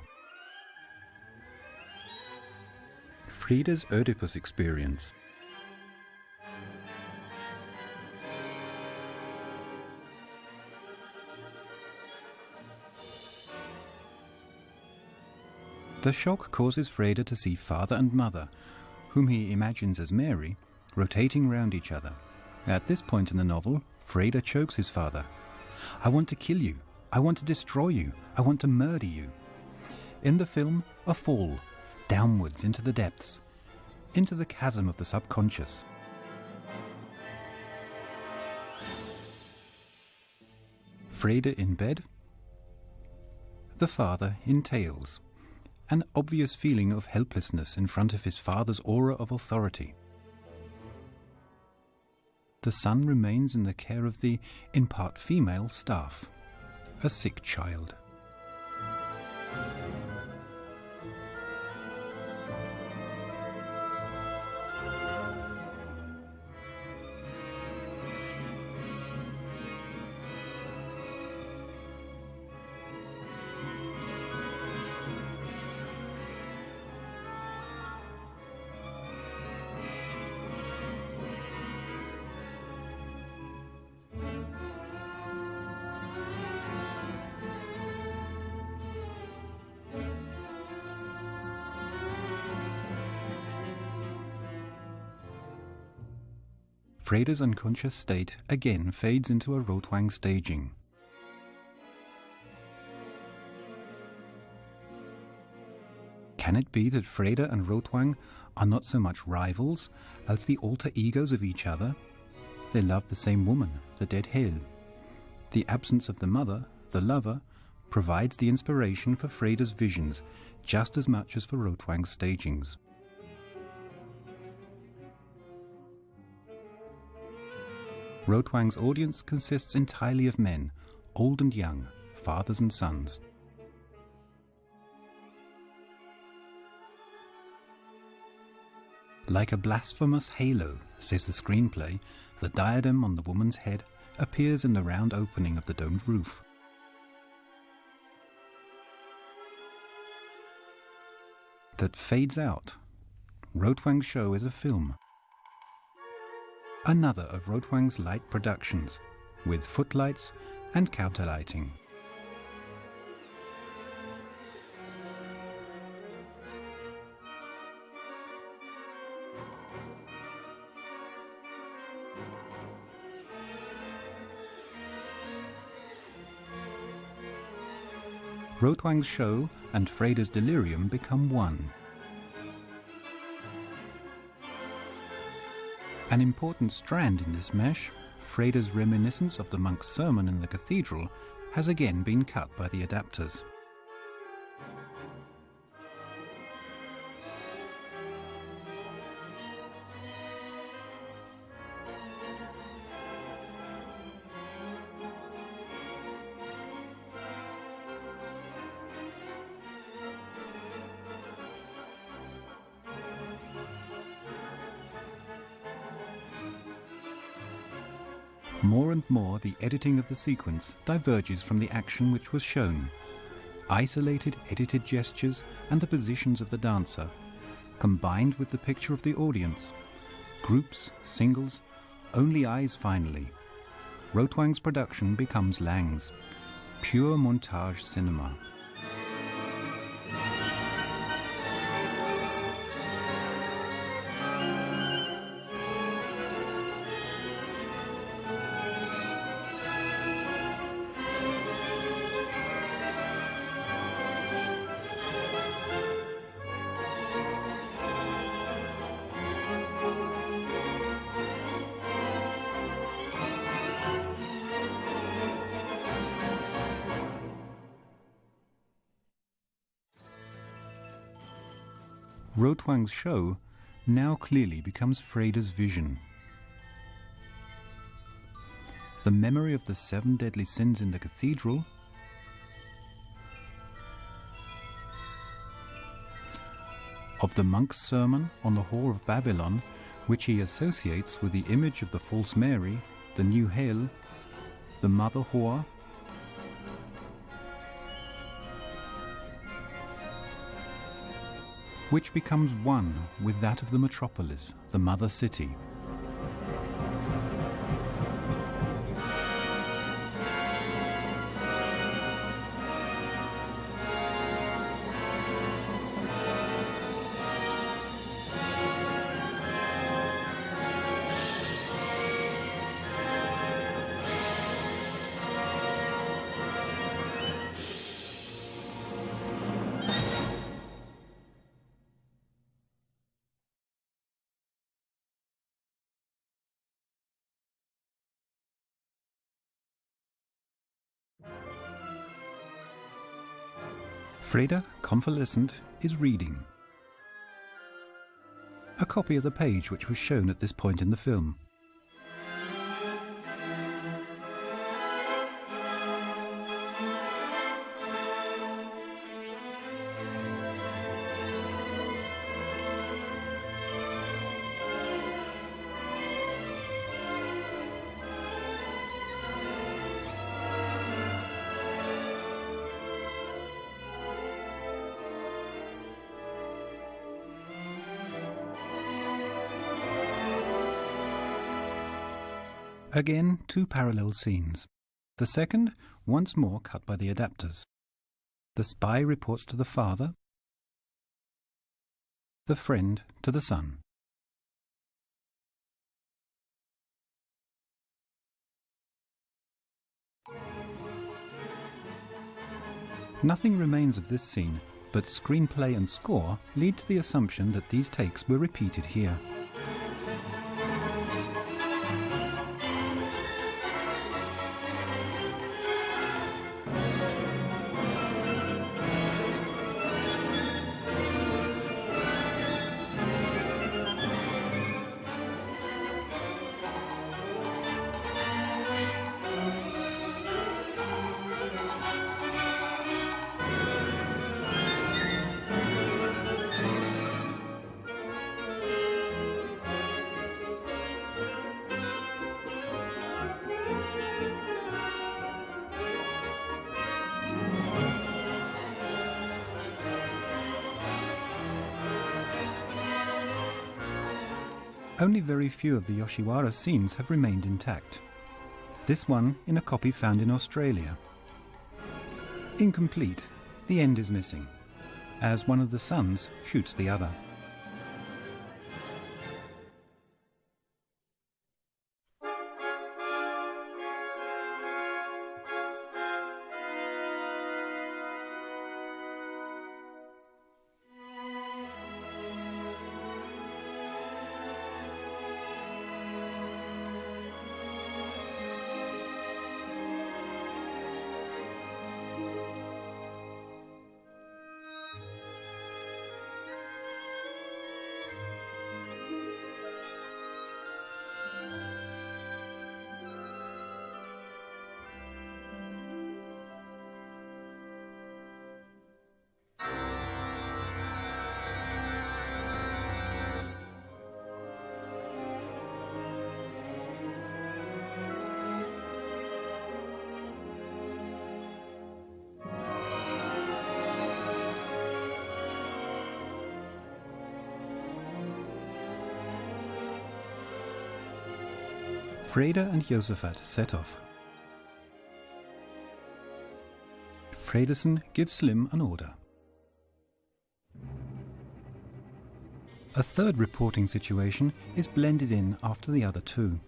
Frieda's Oedipus experience. The shock causes Freda to see father and mother, whom he imagines as Mary, rotating round each other. At this point in the novel, Freda chokes his father. "I want to kill you. I want to destroy you. I want to murder you." In the film, a fall, downwards into the depths, into the chasm of the subconscious. Freda in bed. The father in Tales, an obvious feeling of helplessness in front of his father's aura of authority. The son remains in the care of the, in part female, staff, a sick child. Freda's unconscious state again fades into a Rotwang staging. Can it be that Freda and Rotwang are not so much rivals as the alter egos of each other? They love the same woman, the dead Hel. The absence of the mother, the lover, provides the inspiration for Freda's visions just as much as for Rotwang's stagings. Rotwang's audience consists entirely of men, old and young, fathers and sons. Like a blasphemous halo, says the screenplay, the diadem on the woman's head appears in the round opening of the domed roof. That fades out. Rotwang's show is a film. Another of Rotwang's light productions, with footlights and counterlighting. Rotwang's show and Freda's delirium become one. An important strand in this mesh, Freda's reminiscence of the monk's sermon in the cathedral, has again been cut by the adapters. More and more the editing of the sequence diverges from the action which was shown. Isolated edited gestures and the positions of the dancer, combined with the picture of the audience. Groups, singles, only eyes finally. Rotwang's production becomes Lang's. Pure montage cinema. Rotwang's show now clearly becomes Freda's vision. The memory of the 7 deadly sins in the cathedral, of the monk's sermon on the whore of Babylon, which he associates with the image of the false Mary, the new Hel, the mother whore, which becomes one with that of the Metropolis, the mother city. Freda, convalescent, is reading. A copy of the page which was shown at this point in the film. Again, 2 parallel scenes. The second, once more cut by the adapters. The spy reports to the father, the friend to the son. Nothing remains of this scene, but screenplay and score lead to the assumption that these takes were repeated here. only very few of the Yoshiwara scenes have remained intact. This one in a copy found in Australia. Incomplete, the end is missing, as one of the sons shoots the other. Freda and Josephat set off. Fredersen gives Slim an order. A third reporting situation is blended in after the other two.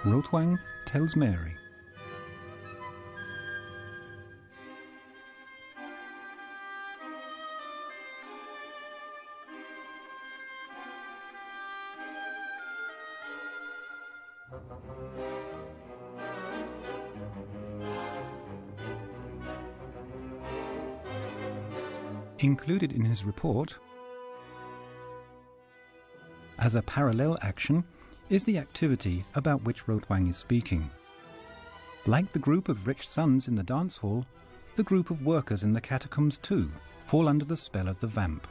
Rotwang tells Mary. Included in his report, as a parallel action, is the activity about which Rotwang is speaking. Like the group of rich sons in the dance hall, the group of workers in the catacombs too fall under the spell of the vamp.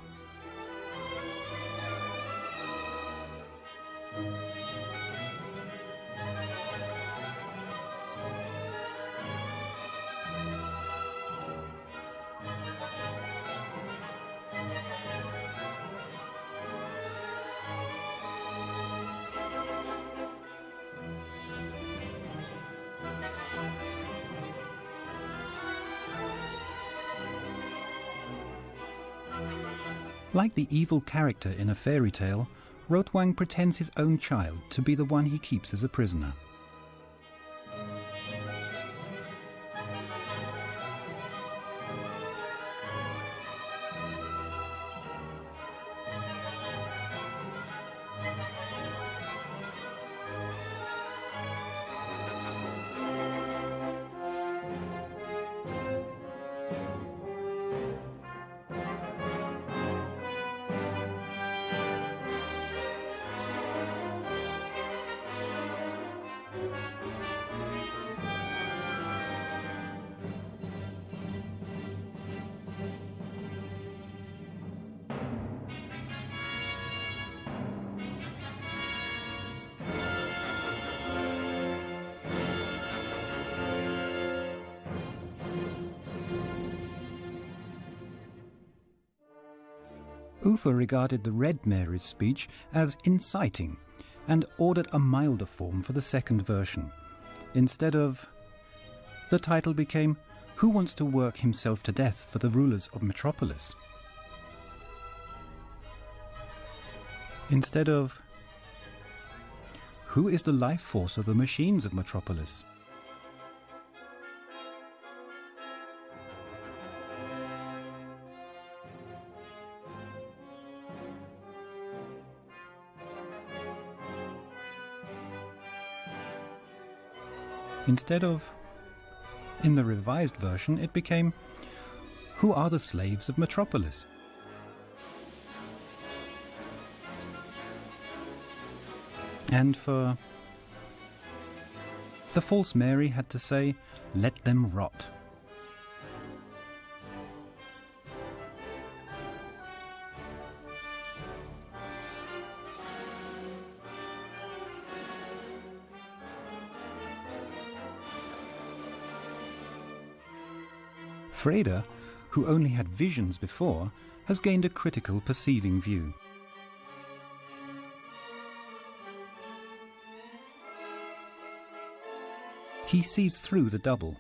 Like the evil character in a fairy tale, Rotwang pretends his own child to be the one he keeps as a prisoner. Ufer regarded the Red Mary's speech as inciting and ordered a milder form for the second version. Instead of... the title became Who Wants to Work Himself to Death for the Rulers of Metropolis? Instead of Who is the life force of the machines of Metropolis? Instead of, in the revised version, it became, Who are the slaves of Metropolis? And for the false Mary had to say, Let them rot. Freda, who only had visions before, has gained a critical perceiving view. He sees through the double.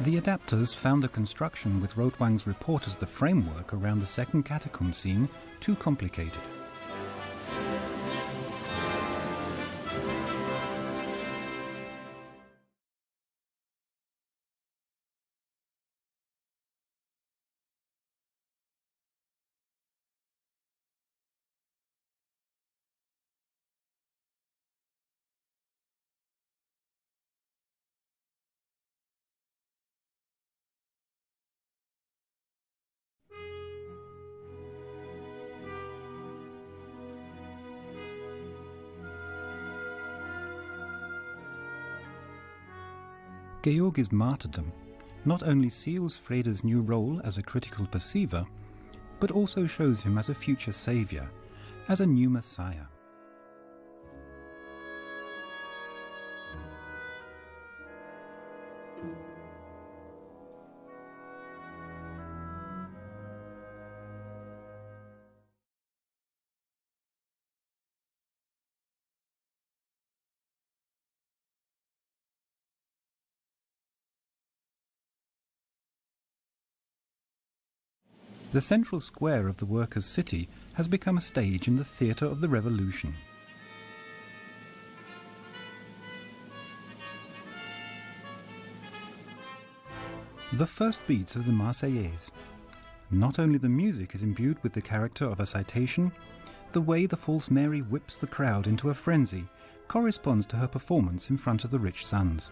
The adapters found the construction with Rotwang's report as the framework around the second catacomb scene too complicated. Georg's martyrdom not only seals Freda's new role as a critical perceiver, but also shows him as a future saviour, as a new messiah. The central square of the workers' city has become a stage in the theatre of the revolution. The first beats of the Marseillaise. Not only the music is imbued with the character of a citation, the way the false Mary whips the crowd into a frenzy corresponds to her performance in front of the rich sons.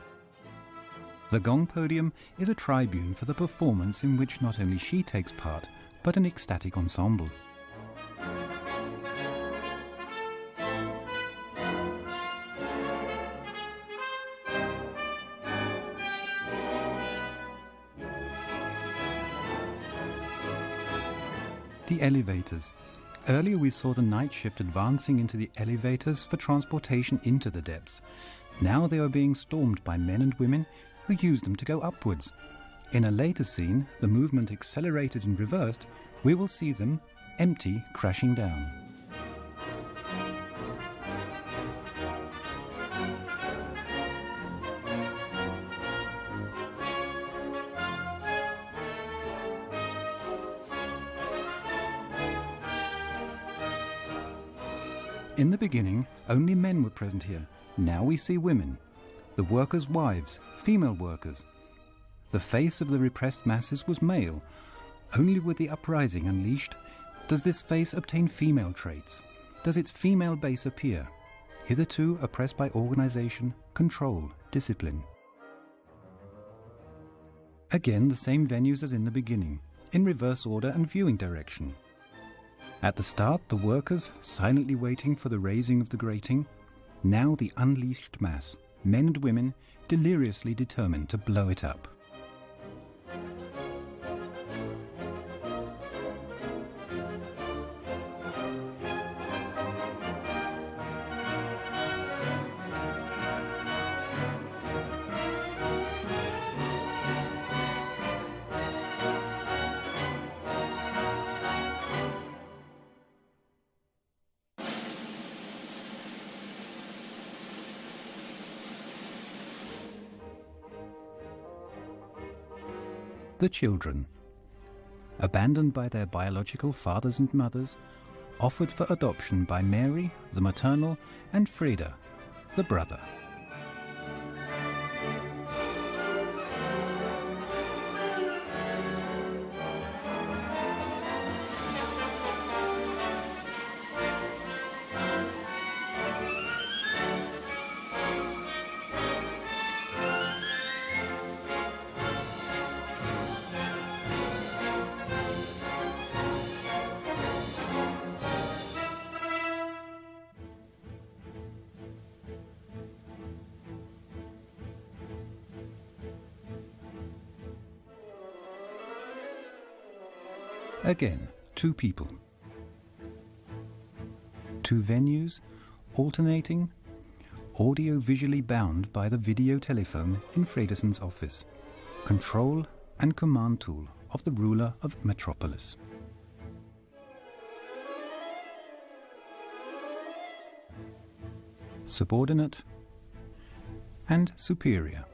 The gong podium is a tribune for the performance in which not only she takes part, but an ecstatic ensemble. The elevators. Earlier we saw the night shift advancing into the elevators for transportation into the depths. Now they are being stormed by men and women who use them to go upwards. In a later scene, the movement accelerated and reversed, we will see them empty, crashing down. In the beginning, only men were present here. Now we see women, the workers' wives, female workers. The face of the repressed masses was male. Only with the uprising unleashed does this face obtain female traits, does its female base appear, hitherto oppressed by organization, control, discipline. Again the same venues as in the beginning, in reverse order and viewing direction. At the start the workers, silently waiting for the raising of the grating. Now the unleashed mass, men and women, deliriously determined to blow it up. the children, abandoned by their biological fathers and mothers, offered for adoption by Mary, the maternal, and Frieda, the brother. Again, two people. Two venues, alternating, audio-visually bound by the video telephone in Fredeson's office, control and command tool of the ruler of Metropolis. Subordinate and superior.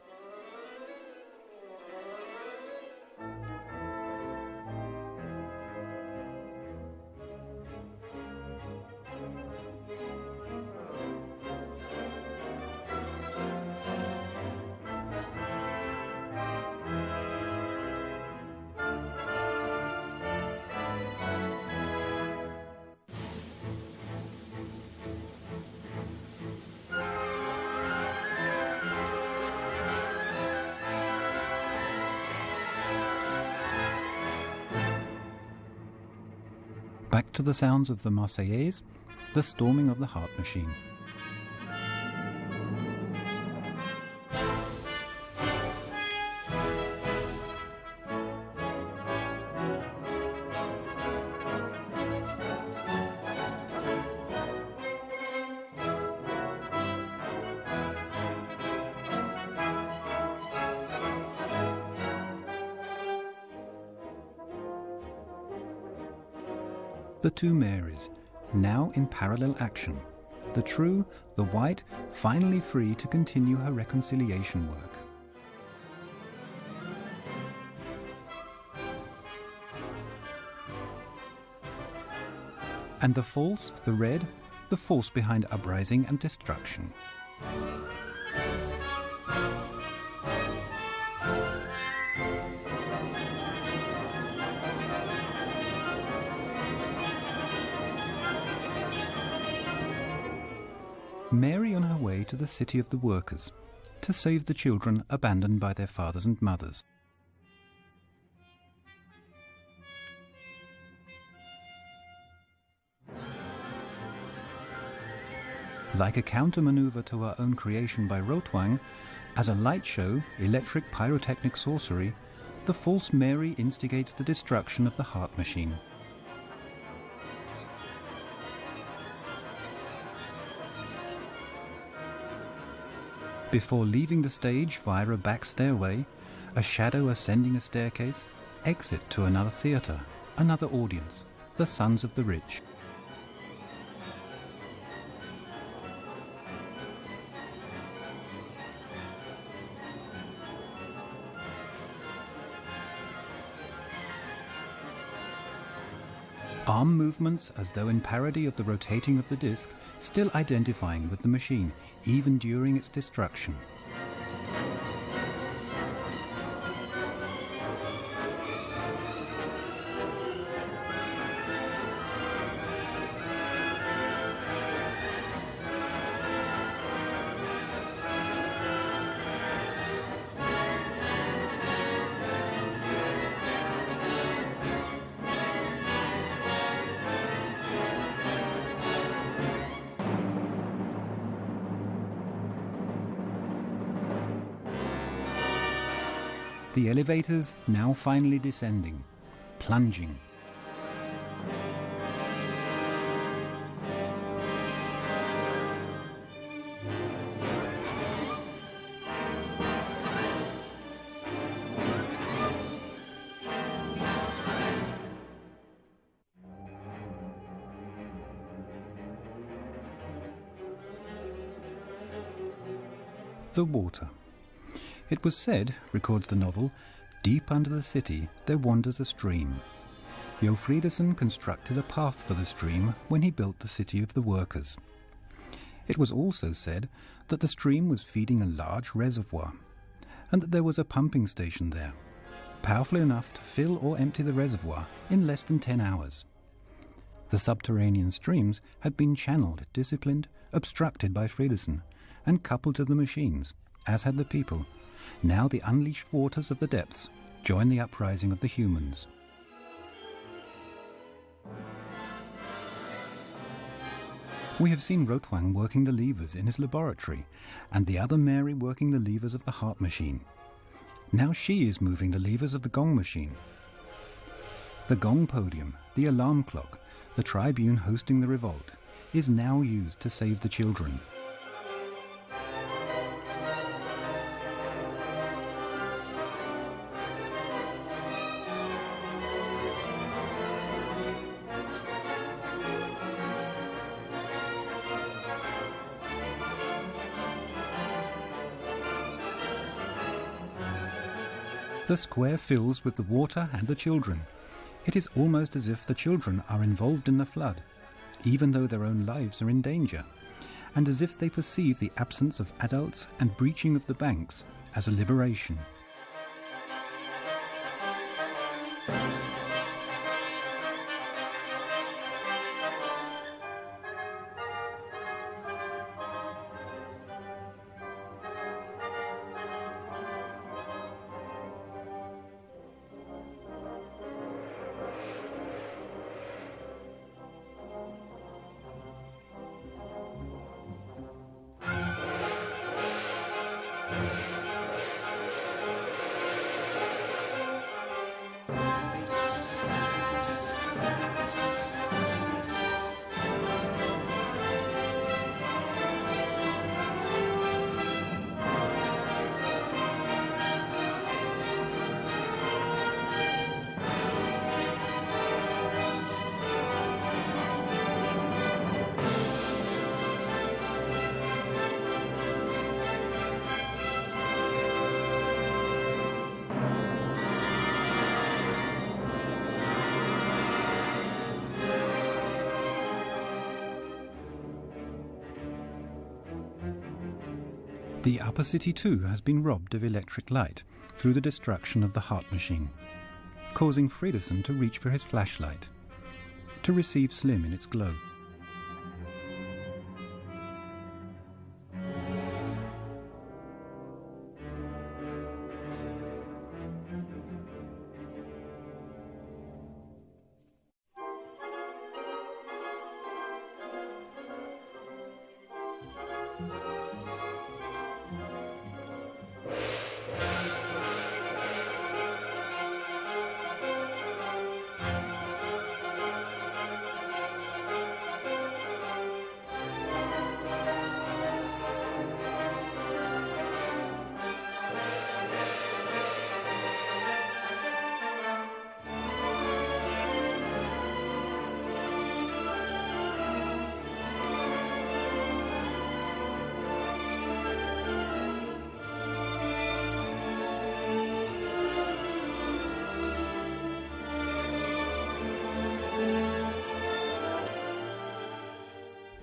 Back to the sounds of the Marseillaise, the storming of the heart machine. The two Marys, now in parallel action, the true, the white, finally free to continue her reconciliation work. And the false, the red, the force behind uprising and destruction. Mary on her way to the city of the workers, to save the children abandoned by their fathers and mothers. Like a counter-maneuver to our own creation by Rotwang, as a light show, electric pyrotechnic sorcery, the false Mary instigates the destruction of the heart machine. Before leaving the stage via a back stairway, a shadow ascending a staircase, exit to another theatre, another audience, the sons of the rich. Arm movements as though in parody of the rotating of the disc, still identifying with the machine, even during its destruction. The elevators now finally descending, plunging. The water. It was said, records the novel, Deep under the city there wanders a stream. Jo Fridesen constructed a path for the stream when he built the city of the workers. It was also said that the stream was feeding a large reservoir, and that there was a pumping station there, powerful enough to fill or empty the reservoir in less than 10 hours. The subterranean streams had been channeled, disciplined, obstructed by Fridesen, and coupled to the machines, as had the people. Now the unleashed waters of the depths join the uprising of the humans. We have seen Rotwang working the levers in his laboratory, and the other Mary working the levers of the heart machine. Now she is moving the levers of the gong machine. The gong podium, the alarm clock, the tribune hosting the revolt, is now used to save the children. The square fills with the water and the children. It is almost as if the children are involved in the flood, even though their own lives are in danger, and as if they perceive the absence of adults and breaching of the banks as a liberation. The upper city too has been robbed of electric light through the destruction of the heart machine, causing Fridesen to reach for his flashlight, to receive Slim in its glow.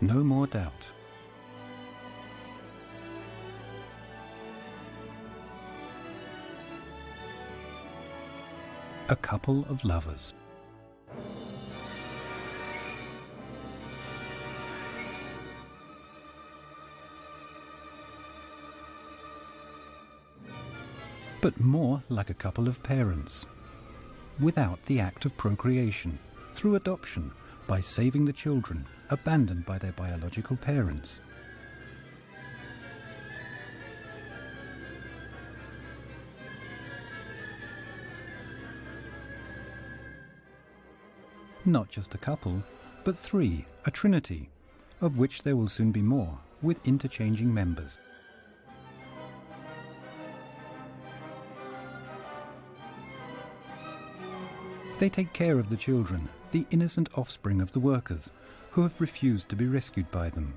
No more doubt. A couple of lovers. But more like a couple of parents, without the act of procreation, through adoption, by saving the children abandoned by their biological parents. Not just a couple, but three, a trinity, of which there will soon be more, with interchanging members. They take care of the children, the innocent offspring of the workers, who have refused to be rescued by them.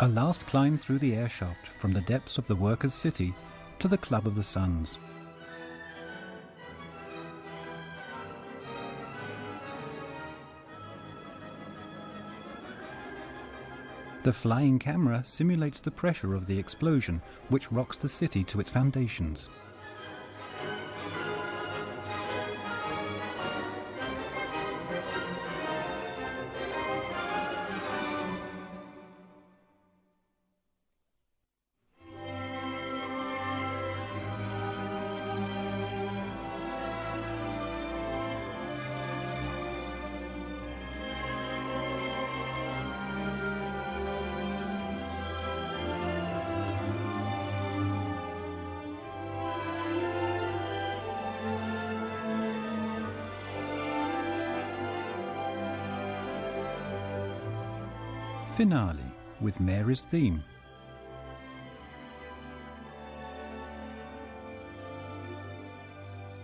A last climb through the air shaft from the depths of the workers' city to the Club of the Suns. The flying camera simulates the pressure of the explosion, which rocks the city to its foundations. Finale, with Mary's theme.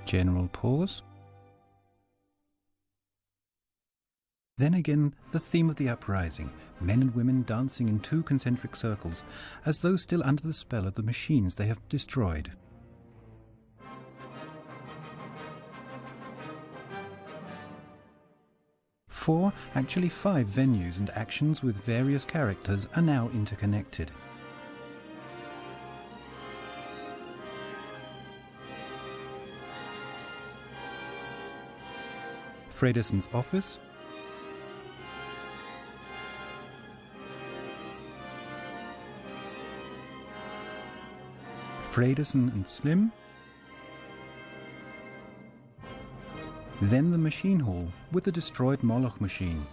General pause. Then again, the theme of the uprising, men and women dancing in two concentric circles, as though still under the spell of the machines they have destroyed. Four, actually 5 venues and actions with various characters are now interconnected. Fredesson's office, Fredesson and Slim, then the machine hall with the destroyed Moloch machine.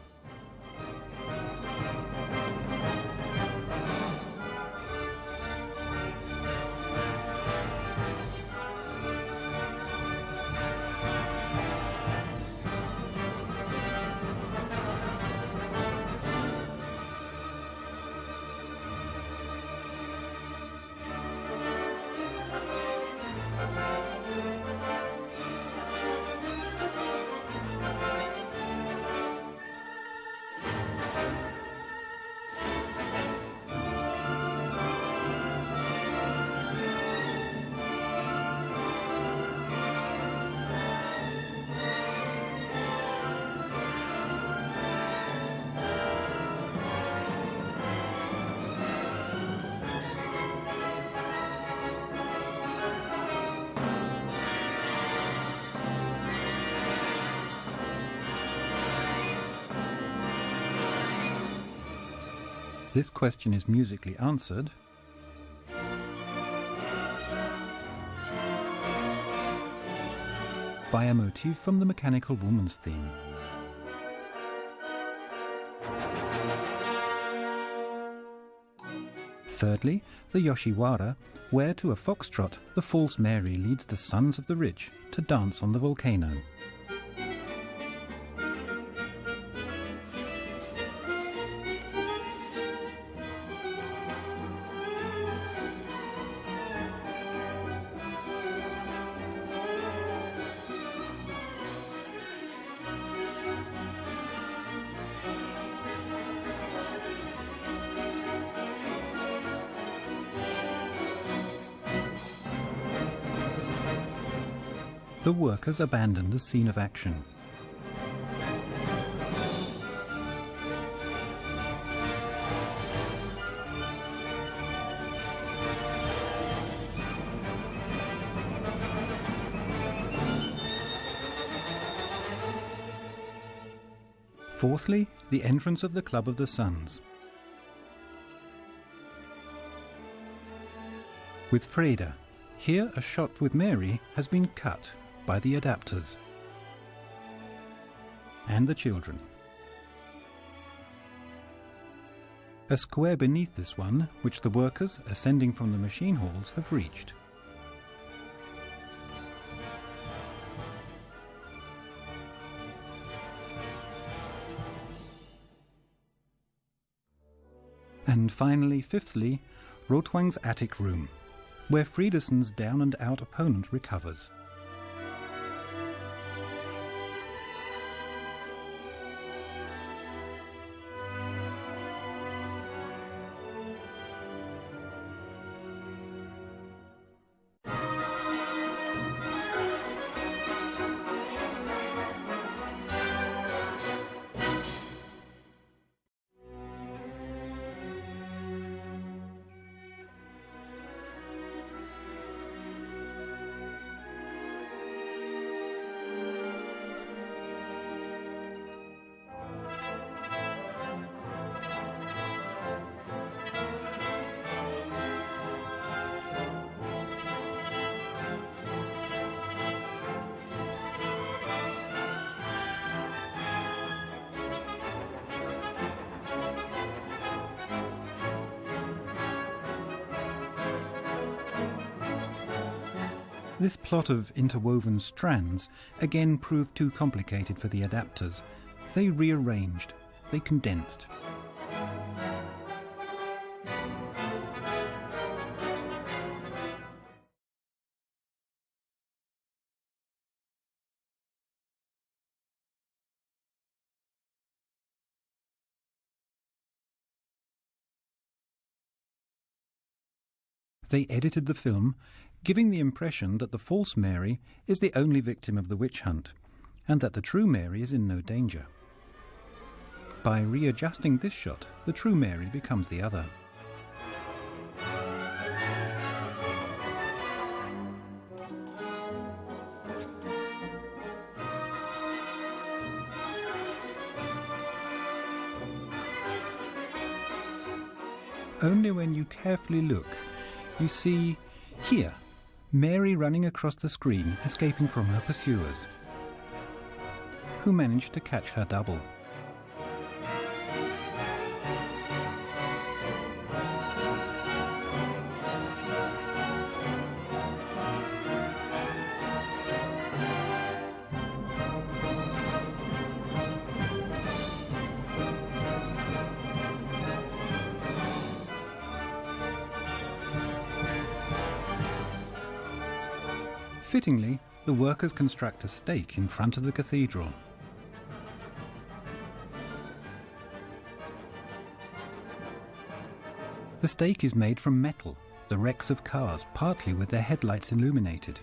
This question is musically answered by a motif from the Mechanical Woman's theme. Thirdly, the Yoshiwara, where to a foxtrot the false Mary leads the sons of the rich to dance on the volcano. The workers abandon the scene of action. Fourthly, the entrance of the Club of the Suns. With Freda, here a shot with Mary has been cut by the adapters and the children. A square beneath this one, which the workers, ascending from the machine halls, have reached. And finally, fifthly, Rotwang's attic room, where Fredesson's down-and-out opponent recovers. This plot of interwoven strands again proved too complicated for the adapters. They rearranged, they condensed. They edited the film, giving the impression that the false Mary is the only victim of the witch hunt, and that the true Mary is in no danger. By readjusting this shot, the true Mary becomes the other. Only when you carefully look, you see, here, Mary running across the screen, escaping from her pursuers, who managed to catch her double. Fittingly, the workers construct a stake in front of the cathedral. The stake is made from metal, the wrecks of cars, partly with their headlights illuminated.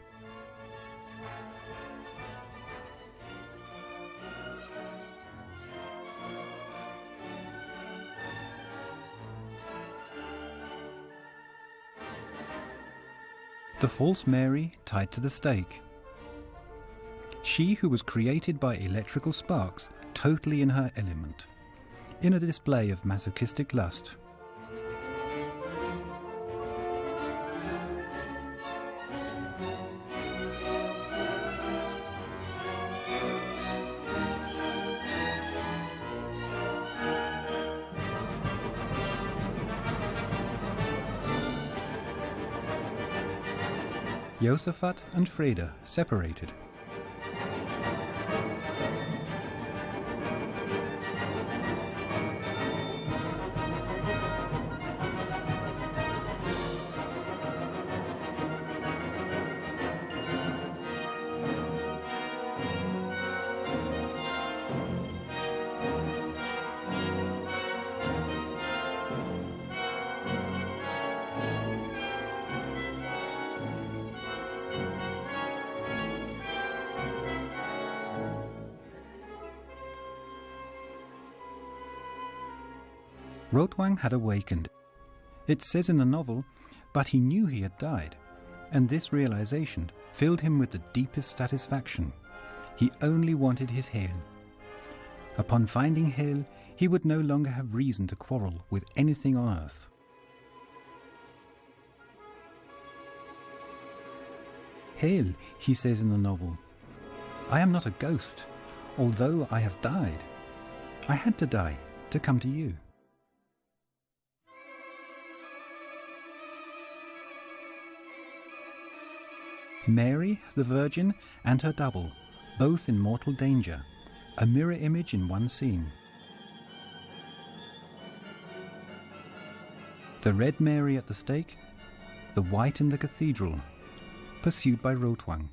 The false Mary tied to the stake. She who was created by electrical sparks, totally in her element, in a display of masochistic lust. Josaphat and Freda separated. Rotwang had awakened. It says in the novel, but he knew he had died, and this realization filled him with the deepest satisfaction. He only wanted his Hel. Upon finding Hel, he would no longer have reason to quarrel with anything on earth. Hel, he says in the novel, I am not a ghost, although I have died. I had to die to come to you. Mary, the Virgin, and her double, both in mortal danger, a mirror image in one scene. The red Mary at the stake, the white in the cathedral, pursued by Rotwang.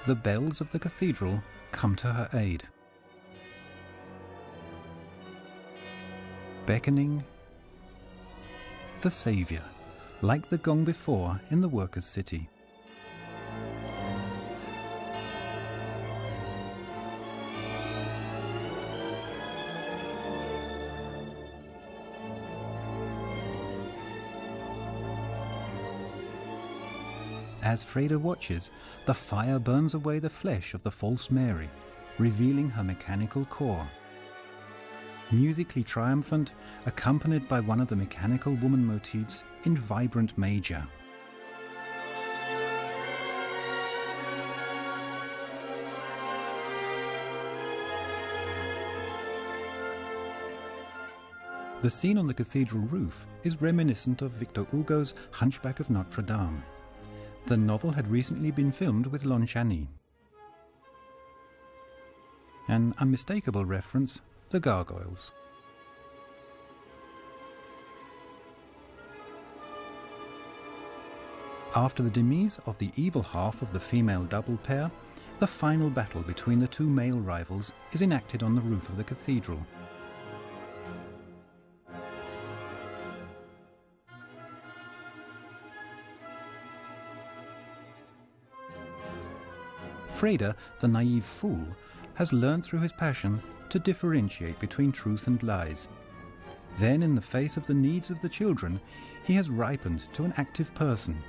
The bells of the cathedral come to her aid. Beckoning the Saviour, like the gong before in the workers' city. As Freda watches, the fire burns away the flesh of the false Mary, revealing her mechanical core. musically triumphant, accompanied by one of the mechanical woman motifs in vibrant major. The scene on the cathedral roof is reminiscent of Victor Hugo's Hunchback of Notre Dame. The novel had recently been filmed with Lon Chaney. An unmistakable reference, the gargoyles. After the demise of the evil half of the female double pair, the final battle between the two male rivals is enacted on the roof of the cathedral. Freda, the naive fool, has learned through his passion to differentiate between truth and lies. Then, in the face of the needs of the children, he has ripened to an active person.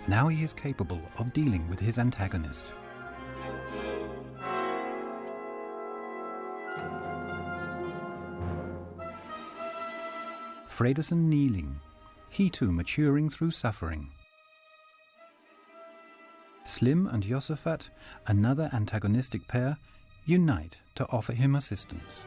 Now he is capable of dealing with his antagonist. Fredersen kneeling, he too maturing through suffering. Slim and Josaphat, another antagonistic pair, unite to offer him assistance.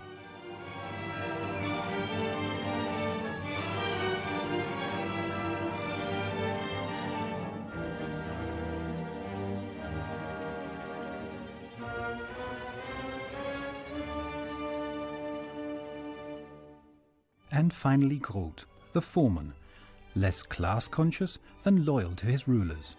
And finally Groth, the foreman, less class-conscious than loyal to his rulers.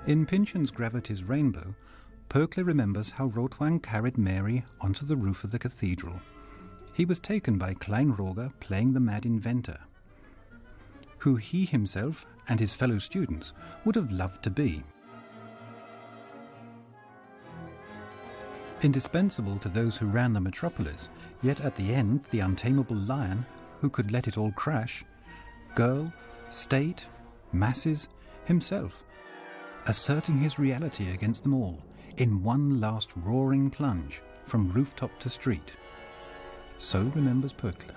In Pynchon's Gravity's Rainbow, Pöckle remembers how Rotwang carried Mary onto the roof of the cathedral. He was taken by Klein-Rogge playing the mad inventor, who he himself and his fellow students would have loved to be. Indispensable to those who ran the Metropolis, yet at the end the untamable lion who could let it all crash, girl, state, masses, himself, asserting his reality against them all in one last roaring plunge from rooftop to street. So remembers Pöckle.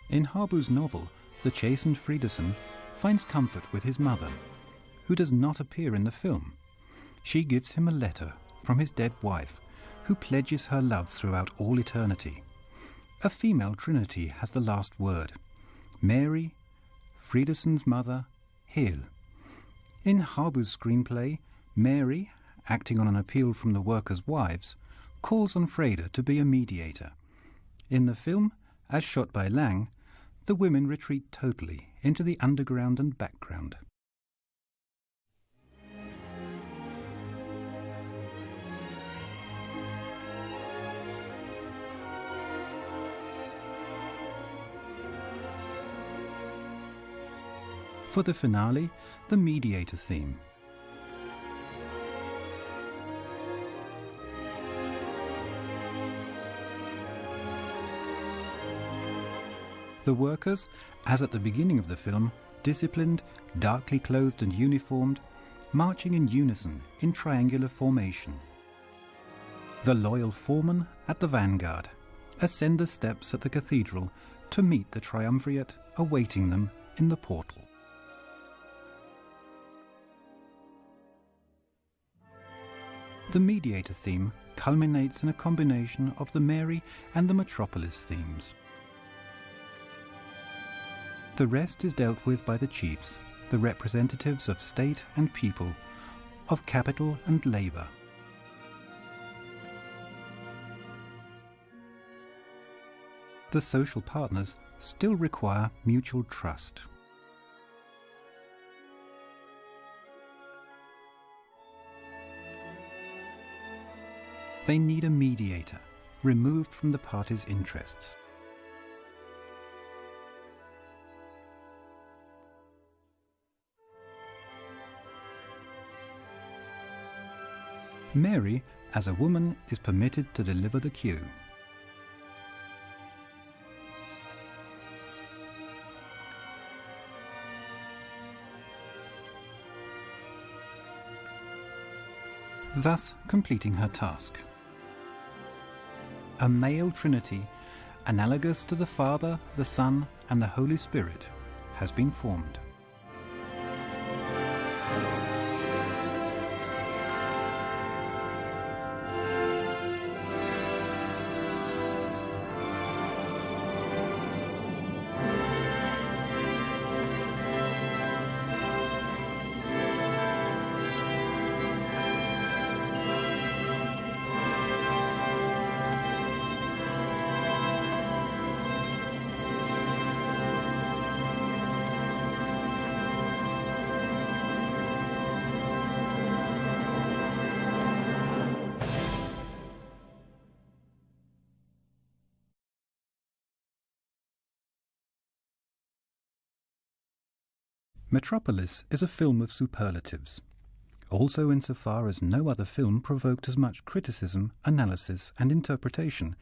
In Harbu's novel, the chastened Fredersen finds comfort with his mother, who does not appear in the film. She gives him a letter from his dead wife, who pledges her love throughout all eternity. A female trinity has the last word. Mary, Fredersen's mother, Hel. In Harbu's screenplay, Mary, acting on an appeal from the workers' wives, calls on Freda to be a mediator. In the film, as shot by Lang, the women retreat totally into the underground and background. For the finale, the mediator theme. The workers, as at the beginning of the film, disciplined, darkly clothed and uniformed, marching in unison in triangular formation. The loyal foreman at the vanguard, ascend the steps at the cathedral to meet the triumvirate awaiting them in the portal. The mediator theme culminates in a combination of the Mary and the Metropolis themes. The rest is dealt with by the chiefs, the representatives of state and people, of capital and labour. The social partners still require mutual trust. They need a mediator, removed from the parties' interests. Mary, as a woman, is permitted to deliver the cue. Thus completing her task. A male trinity, analogous to the Father, the Son, and the Holy Spirit, has been formed. Metropolis is a film of superlatives, also insofar as no other film provoked as much criticism, analysis and interpretation,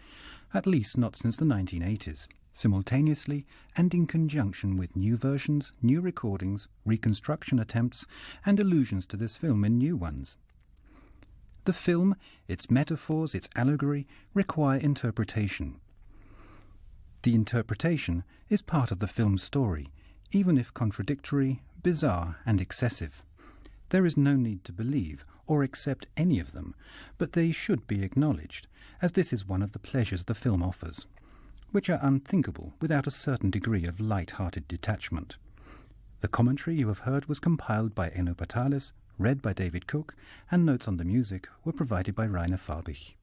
at least not since the 1980s, simultaneously and in conjunction with new versions, new recordings, reconstruction attempts and allusions to this film in new ones. The film, its metaphors, its allegory, require interpretation. The interpretation is part of the film's story, even if contradictory, bizarre and excessive. There is no need to believe or accept any of them, but they should be acknowledged, as this is one of the pleasures the film offers, which are unthinkable without a certain degree of light-hearted detachment. The commentary you have heard was compiled by Enno Patalis, read by David Cook, and notes on the music were provided by Rainer Farbich.